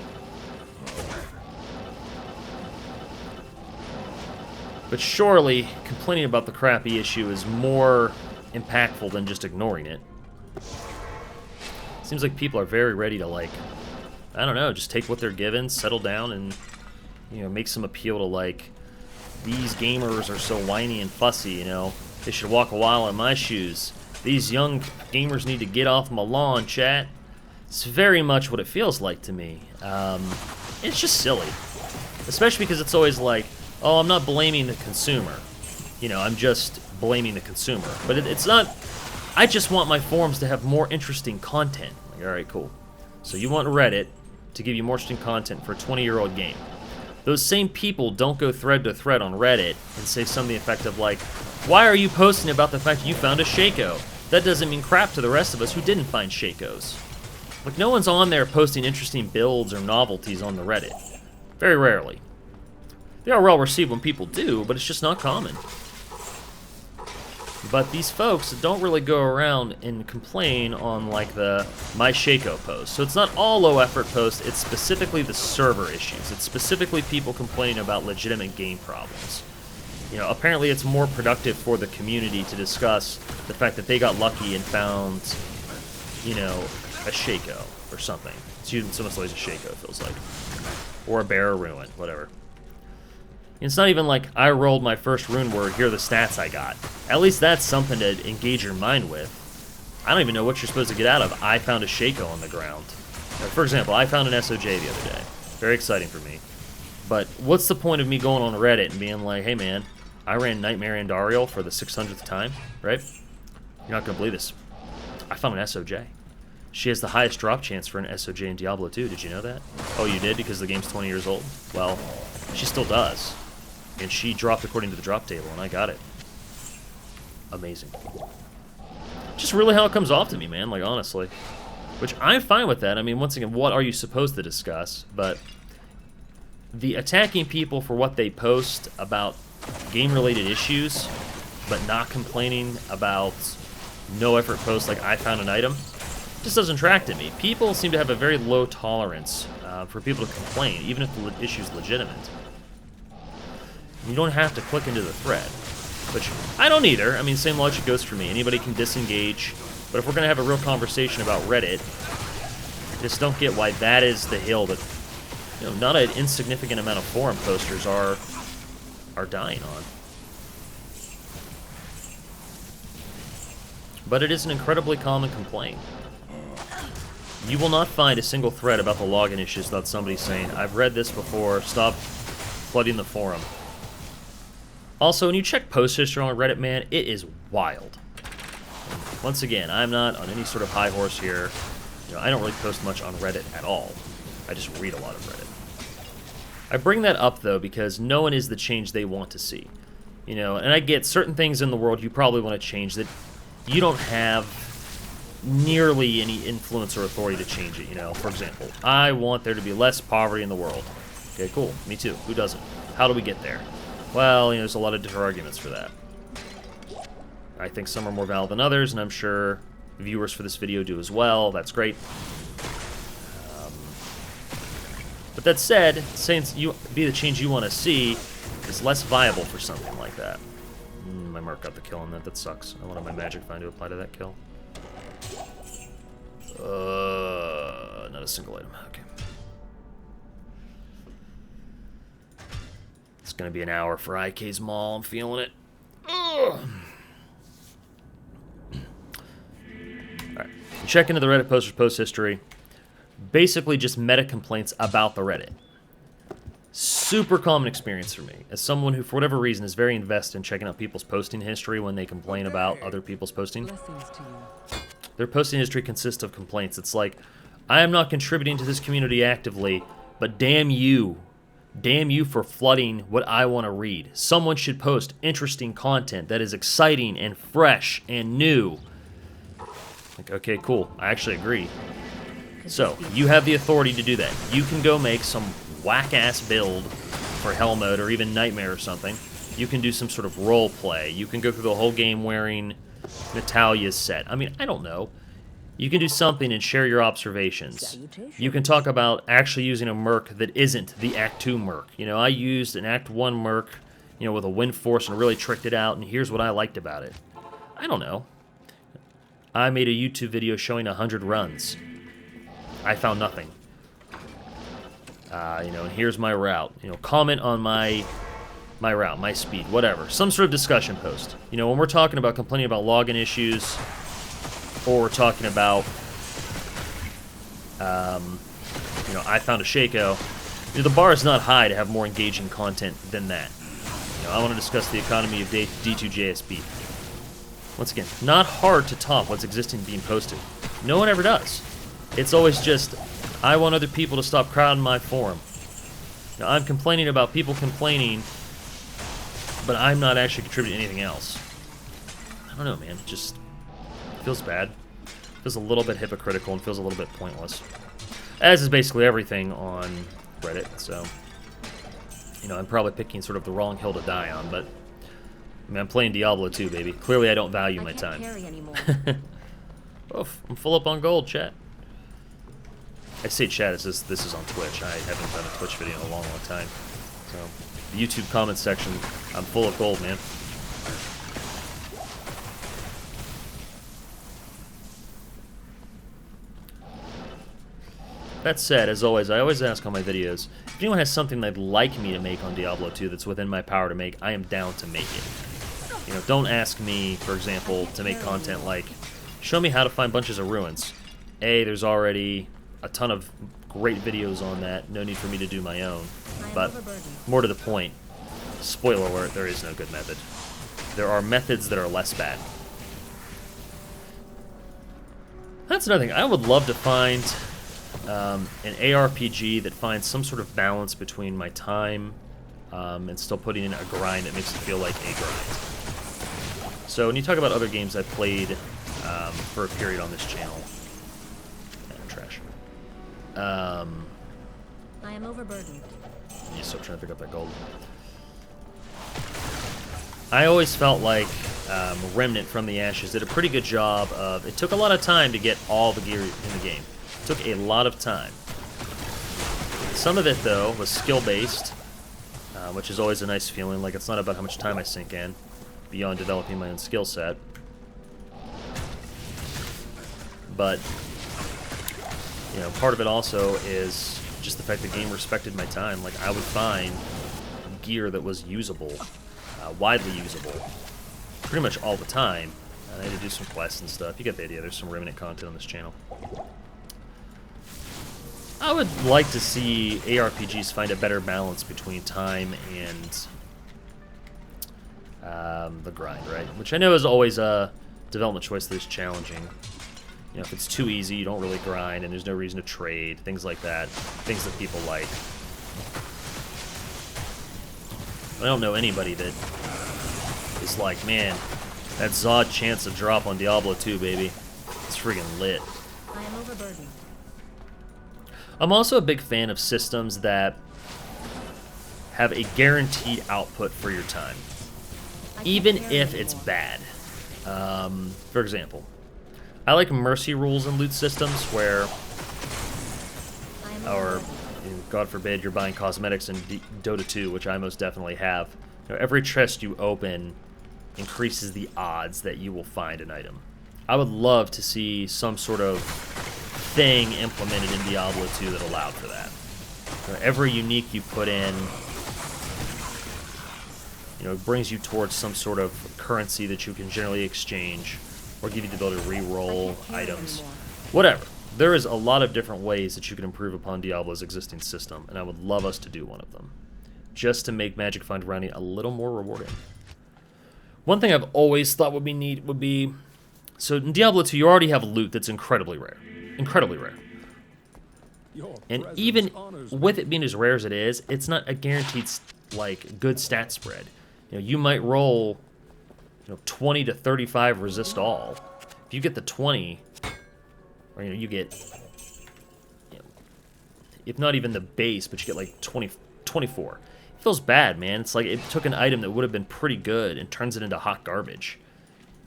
But surely, complaining about the crappy issue is more impactful than just ignoring it. Seems like people are very ready to, like, I don't know, just take what they're given, settle down, and, you know, make some appeal to, like, these gamers are so whiny and fussy, you know. They should walk a while in my shoes. These young gamers need to get off my lawn, chat. It's very much what it feels like to me. It's just silly. Especially because it's always like, oh, I'm not blaming the consumer. You know, I'm just blaming the consumer. But it's not, I just want my forums to have more interesting content. Like, alright, cool. So you want Reddit to give you more interesting content for a 20-year-old game. Those same people don't go thread to thread on Reddit and say something effective like, why are you posting about the fact that you found a Shaco? That doesn't mean crap to the rest of us who didn't find Shacos. Like, no one's on there posting interesting builds or novelties on the Reddit. Very rarely. They are well received when people do, but it's just not common. But these folks don't really go around and complain on, like, the My Shaco post. So it's not all low-effort posts, it's specifically the server issues. It's specifically people complaining about legitimate game problems. You know, apparently it's more productive for the community to discuss the fact that they got lucky and found, you know, a Shaco or something. It's using so much always a Shaco, it feels like. Or a bear ruin, whatever. It's not even like, I rolled my first rune word, here are the stats I got. At least that's something to engage your mind with. I don't even know what you're supposed to get out of, I found a Shaco on the ground. For example, I found an SOJ the other day. Very exciting for me. But what's the point of me going on Reddit and being like, hey man, I ran Nightmare Andariel for the 600th time, right? You're not going to believe this. I found an SOJ. She has the highest drop chance for an SOJ in Diablo 2. Did you know that? Oh, you did because the game's 20 years old? Well, she still does. And she dropped according to the drop table, and I got it. Amazing. Just really how it comes off to me, man, like, honestly. Which, I'm fine with that. I mean, once again, what are you supposed to discuss? But the attacking people for what they post about game-related issues, but not complaining about no-effort posts like I found an item, just doesn't track to me. People seem to have a very low tolerance for people to complain, even if the issue's legitimate. You don't have to click into the thread, which I don't either. I mean, same logic goes for me. Anybody can disengage, but if we're going to have a real conversation about Reddit, I just don't get why that is the hill that, you know, not an insignificant amount of forum posters are dying on. But it is an incredibly common complaint. You will not find a single thread about the login issues without somebody saying, I've read this before, stop flooding the forum. Also, when you check post history on Reddit, man, it is wild. And once again, I'm not on any sort of high horse here. You know, I don't really post much on Reddit at all. I just read a lot of Reddit. I bring that up, though, because no one is the change they want to see. You know, and I get certain things in the world you probably want to change that you don't have nearly any influence or authority to change it, you know. For example, I want there to be less poverty in the world. Okay, cool. Me too. Who doesn't? How do we get there? Well, you know, there's a lot of different arguments for that. I think some are more valid than others, and I'm sure viewers for this video do as well. That's great. But that said, saying you be the change you want to see is less viable for something like that. My Merc got the kill on that. That sucks. I wanted my Magic Find to apply to that kill. Not a single item. Okay. It's gonna be an hour for IK's Mall. I'm feeling it. Alright. Check into the Reddit posters post history. Basically just meta complaints about the Reddit. Super common experience for me. As someone who, for whatever reason, is very invested in checking out people's posting history when they complain about other people's posting. Their posting history consists of complaints. It's like, I am not contributing to this community actively, but damn you. Damn you for flooding what I want to read. Someone should post interesting content that is exciting and fresh and new. Like, okay, cool. I actually agree. So, you have the authority to do that. You can go make some whack-ass build for Hell Mode or even Nightmare or something. You can do some sort of role play. You can go through the whole game wearing Natalia's set. I mean, I don't know. You can do something and share your observations. You can talk about actually using a Merc that isn't the Act 2 Merc. You know, I used an Act 1 Merc you know, with a wind force and really tricked it out, and here's what I liked about it. I don't know. I made a YouTube video showing 100 runs. I found nothing. You know, and here's my route. You know, comment on my route, my speed, whatever. Some sort of discussion post. You know, when we're talking about complaining about login issues, or we're talking about, you know, I found a Shaco, you know, the bar is not high to have more engaging content than that. You know, I want to discuss the economy of D2JSB. Once again, not hard to top what's existing being posted. No one ever does. It's always just, I want other people to stop crowding my forum. Now, I'm complaining about people complaining, but I'm not actually contributing anything else. I don't know, man. It just feels bad. Feels a little bit hypocritical and feels a little bit pointless. As is basically everything on Reddit, so, you know, I'm probably picking sort of the wrong hill to die on, but I mean, I'm playing Diablo 2, baby. Clearly I don't value my time. Oof, I'm full up on gold, chat. I say chat, it's just, this is on Twitch. I haven't done a Twitch video in a long, long time. So, the YouTube comments section, I'm full of gold, man. That said, as always, I always ask on my videos, if anyone has something they'd like me to make on Diablo 2 that's within my power to make, I am down to make it. You know, don't ask me, for example, to make content like, show me how to find bunches of ruins. A, there's already a ton of great videos on that, no need for me to do my own. But, more to the point, spoiler alert, there is no good method. There are methods that are less bad. That's another thing, I would love to find an ARPG that finds some sort of balance between my time and still putting in a grind that makes it feel like a grind. So when you talk about other games I played for a period on this channel, trash. I am overburdened. You're still trying to pick up that gold. I always felt like Remnant from the Ashes did a pretty good job of. It took a lot of time to get all the gear in the game. It took a lot of time. Some of it, though, was skill-based, which is always a nice feeling. Like, it's not about how much time I sink in, beyond developing my own skill set. But, you know, part of it also is just the fact the game respected my time. Like, I would find gear that was usable, widely usable, pretty much all the time. I had to do some quests and stuff. You get the idea. There's some Remnant content on this channel. I would like to see ARPGs find a better balance between time and the grind, right? Which I know is always a development choice that is challenging. You know, if it's too easy, you don't really grind, and there's no reason to trade, things like that, things that people like. I don't know anybody that is like, man, that Zod chance to drop on Diablo 2, baby. It's friggin' lit. I am overburdened. I'm also a big fan of systems that have a guaranteed output for your time, even if it's bad. For example, I like mercy rules and loot systems where, or God forbid, you're buying cosmetics in Dota 2, which I most definitely have. You know, every chest you open increases the odds that you will find an item. I would love to see some sort of thing implemented in Diablo 2 that allowed for that. You know, every unique you put in, you know, brings you towards some sort of currency that you can generally exchange, or give you the ability to re-roll items. Whatever. There is a lot of different ways that you can improve upon Diablo's existing system, and I would love us to do one of them, just to make Magic Find grinding a little more rewarding. One thing I've always thought would be neat would be, so in Diablo 2 you already have loot that's incredibly rare. Incredibly rare. And even with it being as rare as it is, it's not a guaranteed, like, good stat spread. You know, you might roll, you know, 20 to 35 resist all. If you get the 20, or, you know, you get, you know, if not even the base, but you get like 24. It feels bad, man. It's like it took an item that would have been pretty good and turns it into hot garbage.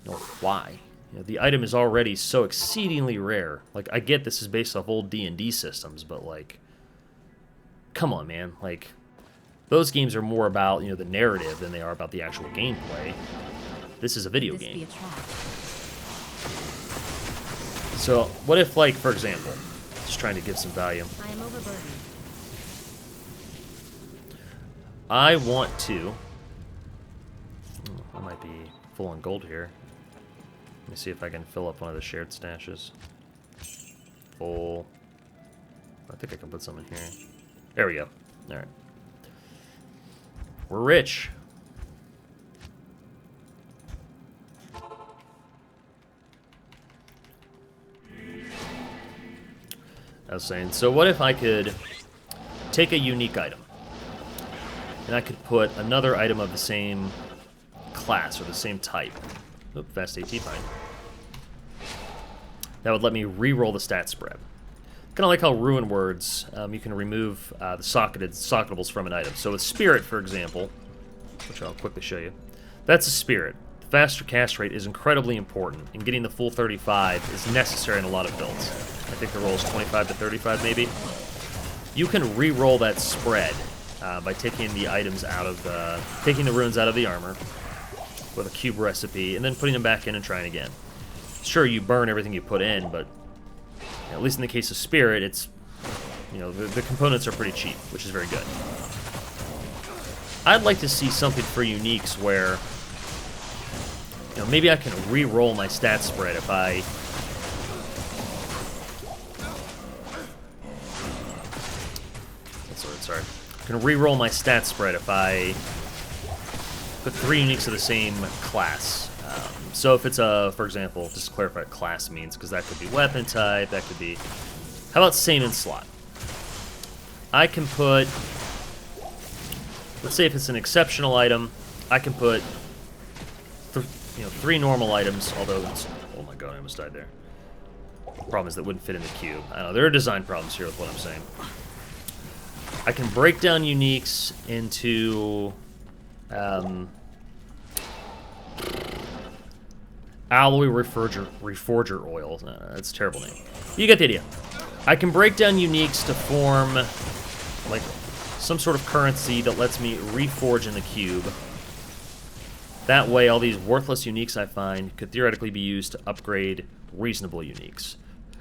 You know, why? You know, the item is already so exceedingly rare. Like, I get this is based off old D&D systems, but, like, come on, man. Like, Those games are more about, the narrative than they are about the actual gameplay. This is a video This be game. a trap. So, what if, like, for example, just trying to give some value. I am overburdened. I want to... I might be full on gold here. Let me see if I can fill up one of the shared stashes. Full. I think I can put some in here. There we go. Alright. We're rich. I was saying, so what if I could take a unique item, and I could put another item of the same class or the same type. Oop, fast AT bind. That would let me re-roll the stat spread. Kind of like how Ruin Words, you can remove the socketables from an item. So with Spirit, for example, which I'll quickly show you, that's a Spirit. The faster cast rate is incredibly important, and getting the full 35 is necessary in a lot of builds. I think the roll is 25 to 35, maybe. You can re-roll that spread by taking the items out of taking the runes out of the armor with a cube recipe, and then putting them back in and trying again. Sure, you burn everything you put in, but at least in the case of Spirit, it's the components are pretty cheap, which is very good. I'd like to see something for uniques where maybe I can re-roll my stat spread if I sorry. I can re-roll my stat spread if I put 3 uniques of the same class. So if it's for example, just to clarify what class means, because that could be weapon type, that could be... How about same in slot? I can put... Let's say if it's an exceptional item, I can put 3 normal items, although it's... Oh my god, I almost died there. The problem is that wouldn't fit in the cube. I don't know, there are design problems here with what I'm saying. I can break down uniques into alloy reforger oil. That's a terrible name. You get the idea. I can break down uniques to form like some sort of currency that lets me reforge in the cube. That way, all these worthless uniques I find could theoretically be used to upgrade reasonable uniques.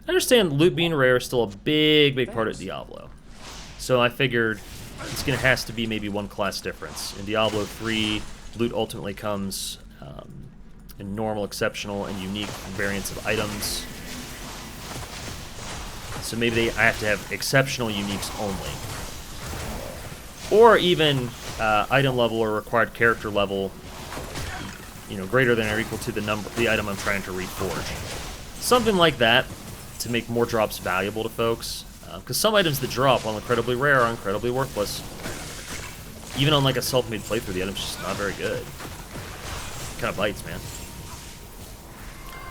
I understand loot being rare is still a big part of Diablo. So I figured it's going to have to be maybe one class difference. In Diablo 3, loot ultimately comes in normal, exceptional, and unique variants of items. So maybe I have to have exceptional uniques only. Or even item level or required character level, greater than or equal to the item I'm trying to reforge. Something like that to make more drops valuable to folks. Because some items that drop, while incredibly rare, are incredibly worthless. Even on like a self-made playthrough, the item's just not very good. It kind of bites, man.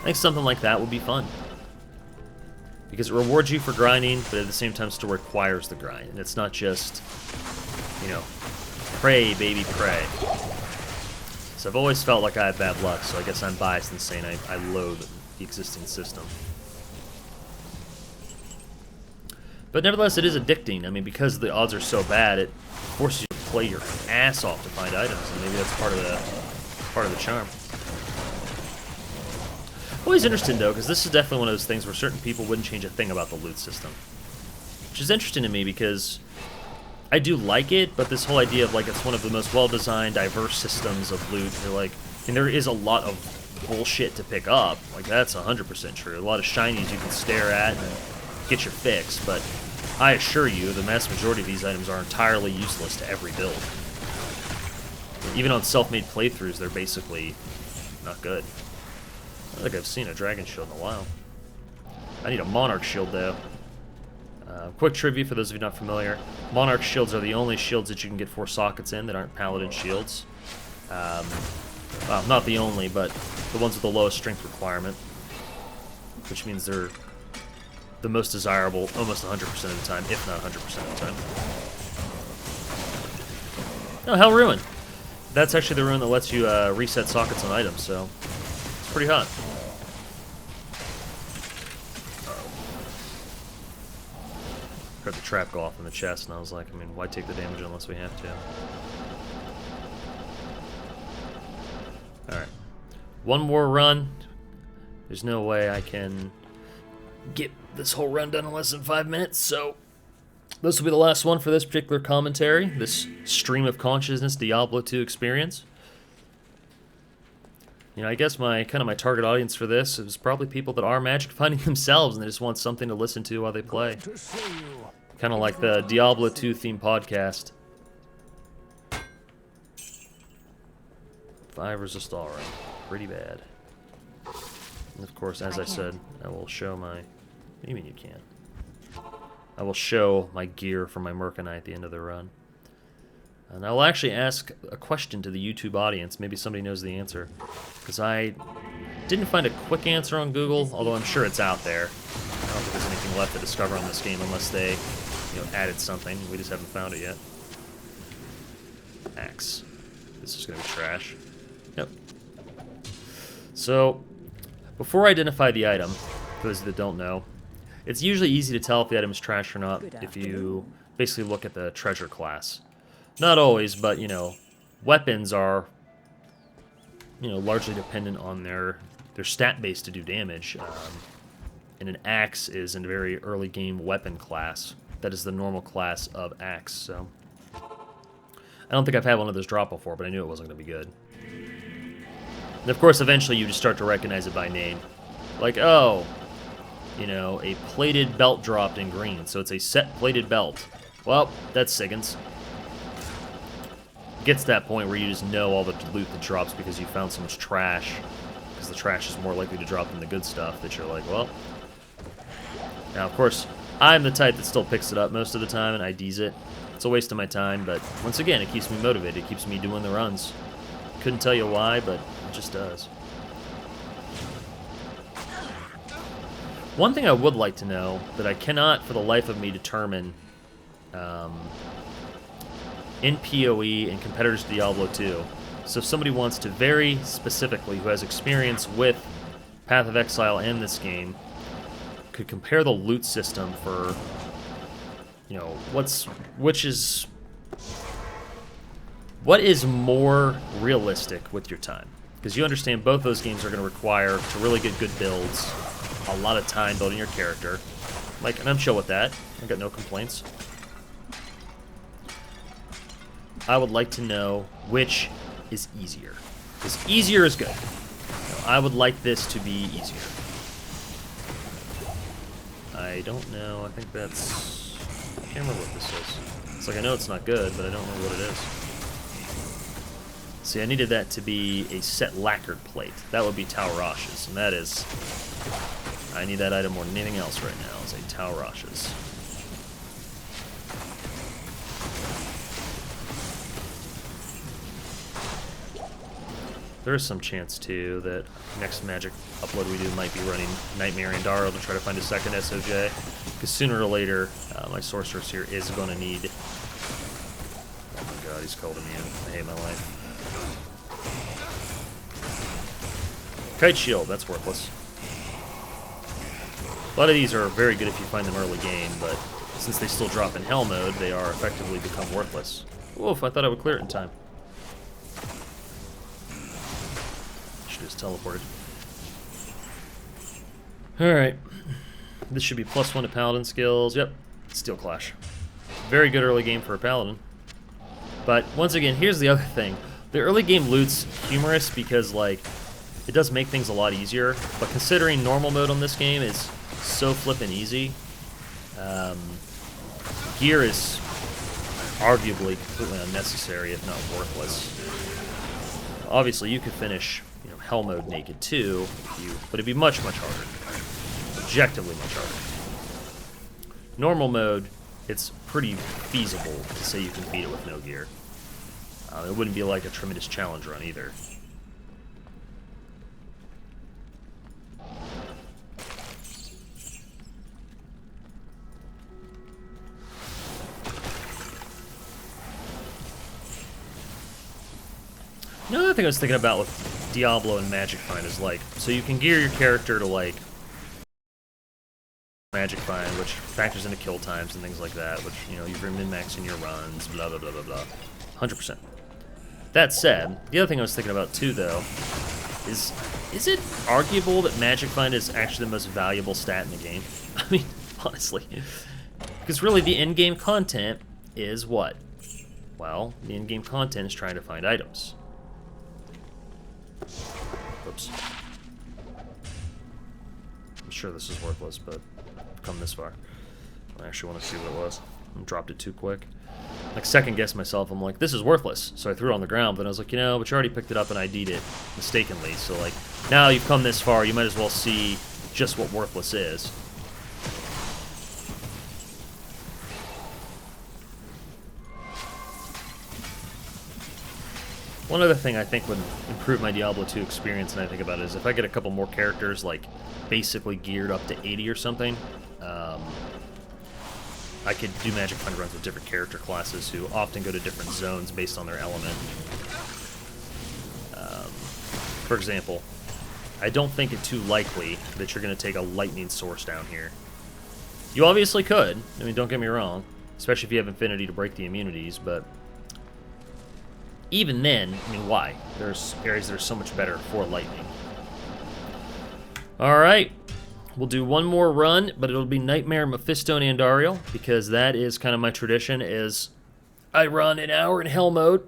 I think something like that would be fun. Because it rewards you for grinding, but at the same time still requires the grind. And it's not just, pray, baby, pray. So I've always felt like I have bad luck, so I guess I'm biased in saying I loathe the existing system. But nevertheless, it is addicting. I mean, because the odds are so bad, it forces you to play your ass off to find items, and maybe that's part of the charm. Always interesting though, because this is definitely one of those things where certain people wouldn't change a thing about the loot system, which is interesting to me because I do like it, but this whole idea of like it's one of the most well-designed, diverse systems of loot. You're like, and there is a lot of bullshit to pick up. Like that's 100% true. A lot of shinies you can stare at and get your fix, but I assure you the mass majority of these items are entirely useless to every build. Even on self-made playthroughs, they're basically not good. I don't think I've seen a dragon shield in a while. I need a monarch shield though. Quick trivia for those of you not familiar. Monarch shields are the only shields that you can get 4 sockets in that aren't paladin shields. Well, not the only, but the ones with the lowest strength requirement. Which means they're the most desirable almost 100% of the time, if not 100% of the time. Oh, Hell Ruin. That's actually the rune that lets you reset sockets on items, so it's pretty hot. Heard the trap go off in the chest, and I was like, I mean, why take the damage unless we have to? Alright. One more run. There's no way I can get this whole run done in less than 5 minutes, so this will be the last one for this particular commentary, this stream of consciousness Diablo 2 experience. You know, I guess my target audience for this is probably people that are magic finding themselves and they just want something to listen to while they play. Kind of like the Diablo 2 themed podcast. 5 resist all right. Pretty bad. And of course, as I said, I will show my... What do you mean you can't? I will show my gear for my Mercanite at the end of the run. And I will actually ask a question to the YouTube audience. Maybe somebody knows the answer. Because I didn't find a quick answer on Google, although I'm sure it's out there. I don't think there's anything left to discover on this game unless they, you know, added something. We just haven't found it yet. Axe. This is going to be trash. Yep. So, before I identify the item, for those that don't know, it's usually easy to tell if the item is trash or not if you basically look at the treasure class. Not always, but, you know, weapons are, you know, largely dependent on their stat base to do damage. And an axe is a very early game weapon class. That is the normal class of axe, so... I don't think I've had one of those drop before, but I knew it wasn't going to be good. And of course, eventually you just start to recognize it by name. Like, oh, you know, a plated belt dropped in green, so it's a set plated belt. Well, that's Siggins. It gets to that point where you just know all the loot that drops because you found so much trash. Because the trash is more likely to drop than the good stuff that you're like, well... Now, of course, I'm the type that still picks it up most of the time and IDs it. It's a waste of my time, but once again, it keeps me motivated. It keeps me doing the runs. Couldn't tell you why, but it just does. One thing I would like to know that I cannot for the life of me determine in PoE and competitors to Diablo 2. So if somebody wants to very specifically, who has experience with Path of Exile and this game, could compare the loot system for, you know, what is more realistic with your time? Because you understand both those games are going to require, to really get good builds, a lot of time building your character. Like, and I'm chill with that. I've got no complaints. I would like to know which is easier. Because easier is good. You know, I would like this to be easier. I don't know. I think that's... I can't remember what this is. It's like I know it's not good, but I don't remember what it is. See, I needed that to be a set lacquered plate. That would be Taurash's, and that is... I need that item more than anything else right now, is a Taurash's. There is some chance, too, that next Magic upload we do might be running Nightmare and Darrow to try to find a second SOJ. Because sooner or later, my Sorceress here is going to need... Oh my god, he's cold immune. I hate my life. Kite Shield, that's worthless. A lot of these are very good if you find them early game, but since they still drop in Hell mode, they are effectively become worthless. Oof, I thought I would clear it in time. Just teleported. Alright. This should be +1 to Paladin skills. Yep. Steel Clash. Very good early game for a Paladin. But, once again, here's the other thing. The early game loot's humorous because, like, it does make things a lot easier. But considering normal mode on this game is so flippin' easy, gear is arguably completely unnecessary, if not worthless. Obviously, you could finish... Hell mode naked too, but it'd be much harder. Objectively much harder. Normal mode, it's pretty feasible to say you can beat it with no gear. It wouldn't be like a tremendous challenge run either. Another thing I was thinking about with Diablo and Magic Find is, like, so you can gear your character to, like, Magic Find, which factors into kill times and things like that, which, you know, you're min-maxing your runs, blah, blah, blah, blah, blah. 100%. That said, the other thing I was thinking about, too, though, is it arguable that Magic Find is actually the most valuable stat in the game? I mean, honestly. Because really, the in-game content is what? Well, the in-game content is trying to find items. Oops. I'm sure this is worthless, but I've come this far. I actually want to see what it was. I dropped it too quick. Like, second-guess myself. I'm like, this is worthless. So I threw it on the ground, but I was like, you know, but you already picked it up and ID'd it mistakenly. So, like, now you've come this far, you might as well see just what worthless is. One other thing I think would improve my Diablo 2 experience, and I think about it, is if I get a couple more characters, like, basically geared up to 80 or something, I could do Magic Find runs with different character classes who often go to different zones based on their element. For example, I don't think it too likely that you're going to take a lightning source down here. You obviously could. I mean, don't get me wrong, especially if you have Infinity to break the immunities, but even then, I mean, why? There's areas that are so much better for lightning. Alright, we'll do one more run, but it'll be Nightmare, Mephisto, and Andariel, because that is kind of my tradition, is I run an hour in Hell mode,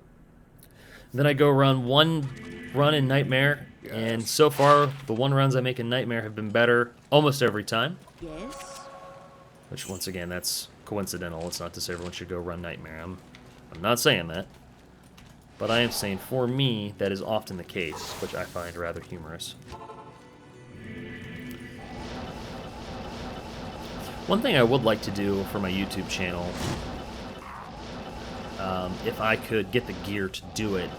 then I go run one run in Nightmare, and so far, the one runs I make in Nightmare have been better almost every time. Yes. Which, once again, that's coincidental. It's not to say everyone should go run Nightmare. I'm not saying that. But I am saying, for me, that is often the case, which I find rather humorous. One thing I would like to do for my YouTube channel, if I could get the gear to do it,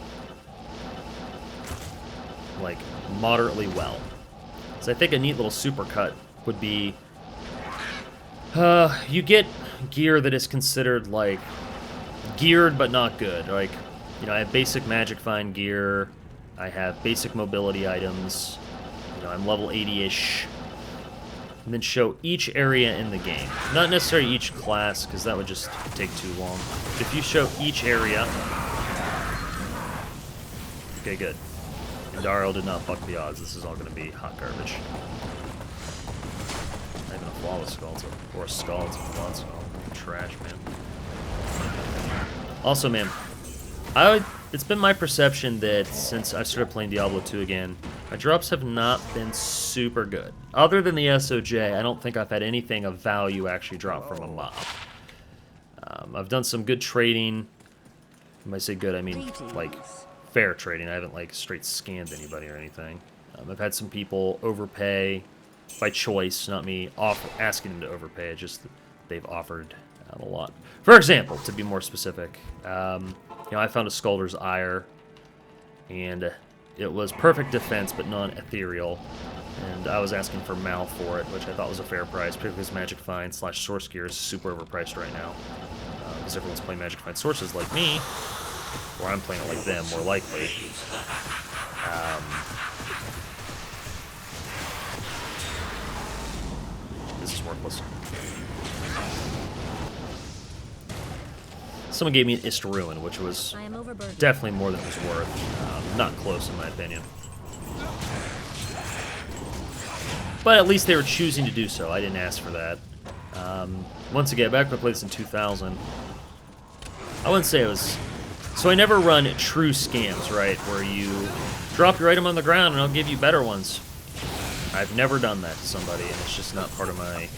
like, moderately well. So I think a neat little supercut would be, you get gear that is considered, like, geared but not good. Like, you know, I have basic Magic Find gear, I have basic mobility items, you know, I'm level 80-ish, and then show each area in the game. Not necessarily each class, because that would just take too long. But if you show each area... Okay, good. Andariel did not buck the odds. This is all going to be hot garbage. Not even a flawless skull, or a skull, it's a flawed skull. Trash, man. Also, man, it's been my perception that since I started playing Diablo 2 again, my drops have not been super good. Other than the SOJ, I don't think I've had anything of value actually drop from a mob. I've done some good trading. When I say good, I mean, like, fair trading. I haven't, like, straight scammed anybody or anything. I've had some people overpay by choice, not me asking them to overpay. It's just that they've offered a lot. For example, to be more specific, you know, I found a Skulder's Ire, and it was perfect defense, but non-ethereal, and I was asking for Mal for it, which I thought was a fair price, particularly because Magic Find / Source Gear is super overpriced right now, because everyone's playing Magic Find Sources like me, or I'm playing it like them, more likely. This is worthless. Someone gave me an Ist Ruin, which was definitely more than it was worth. Not close, in my opinion. But at least they were choosing to do so. I didn't ask for that. Once again, back when I played this in 2000, I wouldn't say it was... So I never run true scams, right, where you drop your item on the ground and I'll give you better ones. I've never done that to somebody, and it's just not part of my...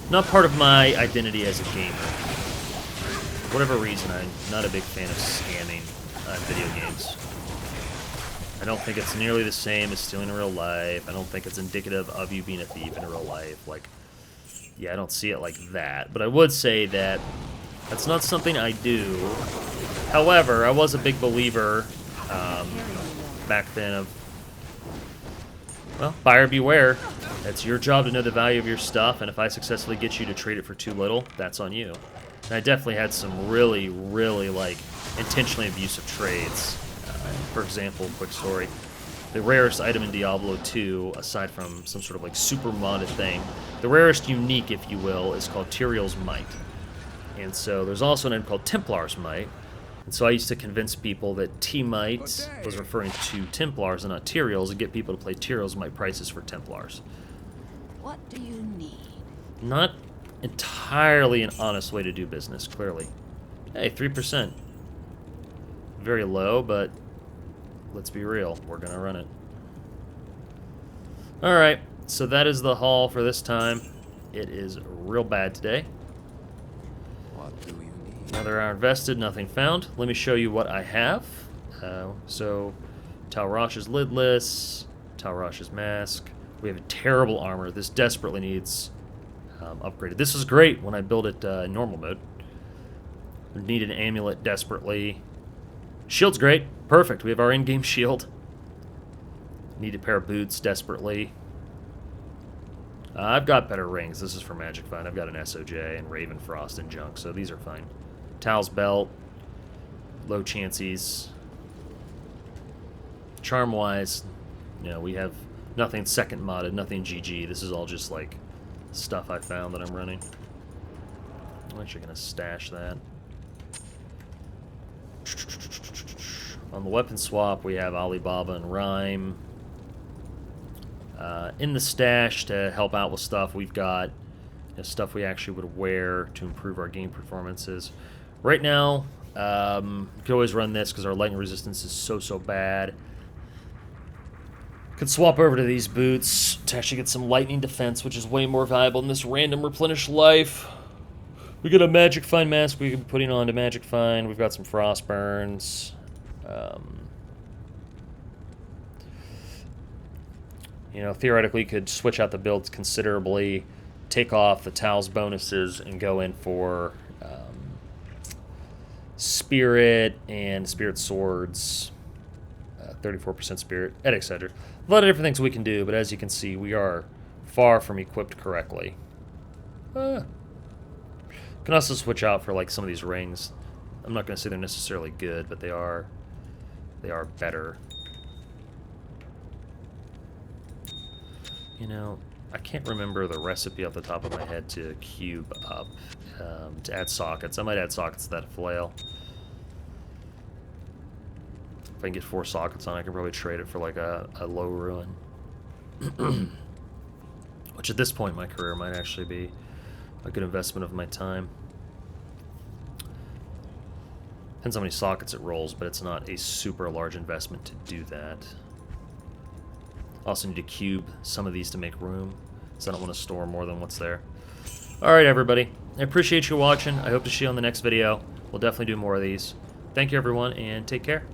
Not part of my identity as a gamer. For whatever reason, I'm not a big fan of scamming video games. I don't think it's nearly the same as stealing in real life. I don't think it's indicative of you being a thief in real life. Like, yeah, I don't see it like that. But I would say that that's not something I do. However, I was a big believer back then of, well, buyer beware. It's your job to know the value of your stuff, and if I successfully get you to trade it for too little, that's on you. And I definitely had some really, really, like, intentionally abusive trades. For example, quick story. the rarest item in Diablo 2, aside from some sort of like super modded thing. The rarest unique, if you will, is called Tyrael's Might. And so there's also an item called Templar's Might. And so I used to convince people that T-Might was referring to Templars and not Tyrael's, and get people to play Tyrael's Might prices for Templars. What do you need? Not entirely an honest way to do business, clearly. Hey, 3%. Very low, but let's be real. We're going to run it. Alright, so that is the haul for this time. It is real bad today. What do you need? Another hour invested, nothing found. Let me show you what I have. So, Talrosh's lidless, Talrosh's mask. We have terrible armor. This desperately needs upgraded. This was great when I built it in normal mode. Need an amulet desperately. Shield's great. Perfect. We have our in-game shield. Need a pair of boots desperately. I've got better rings. This is for Magic Find. I've got an SOJ and Raven Frost and junk, so these are fine. Tal's belt. Low chances. Charm-wise, you know, we have nothing second modded, nothing GG. This is all just like stuff I found that I'm running. I'm actually going to stash that. On the weapon swap, we have Alibaba and Rhyme. In the stash to help out with stuff, we've got stuff we actually would wear to improve our game performances. Right now, you can always run this because our lightning resistance is so bad. Could swap over to these boots to actually get some lightning defense, which is way more valuable than this random replenish life. We got a Magic Find mask we can be putting on to Magic Find. We've got some frost burns. You know, theoretically, you could switch out the builds considerably, take off the Tal's bonuses, and go in for Spirit and Spirit Swords, 34% Spirit, etc. A lot of different things we can do, but as you can see, we are far from equipped correctly. Can also switch out for like some of these rings. I'm not going to say they're necessarily good, but they are better. You know, I can't remember the recipe off the top of my head to cube up, to add sockets. I might add sockets to that flail. If I can get 4 sockets on, I can probably trade it for like a low ruin. Which at this point in my career might actually be a good investment of my time. Depends how many sockets it rolls, but it's not a super large investment to do that. Also need to cube some of these to make room, so I don't want to store more than what's there. Alright everybody, I appreciate you watching. I hope to see you on the next video. We'll definitely do more of these. Thank you everyone, and take care.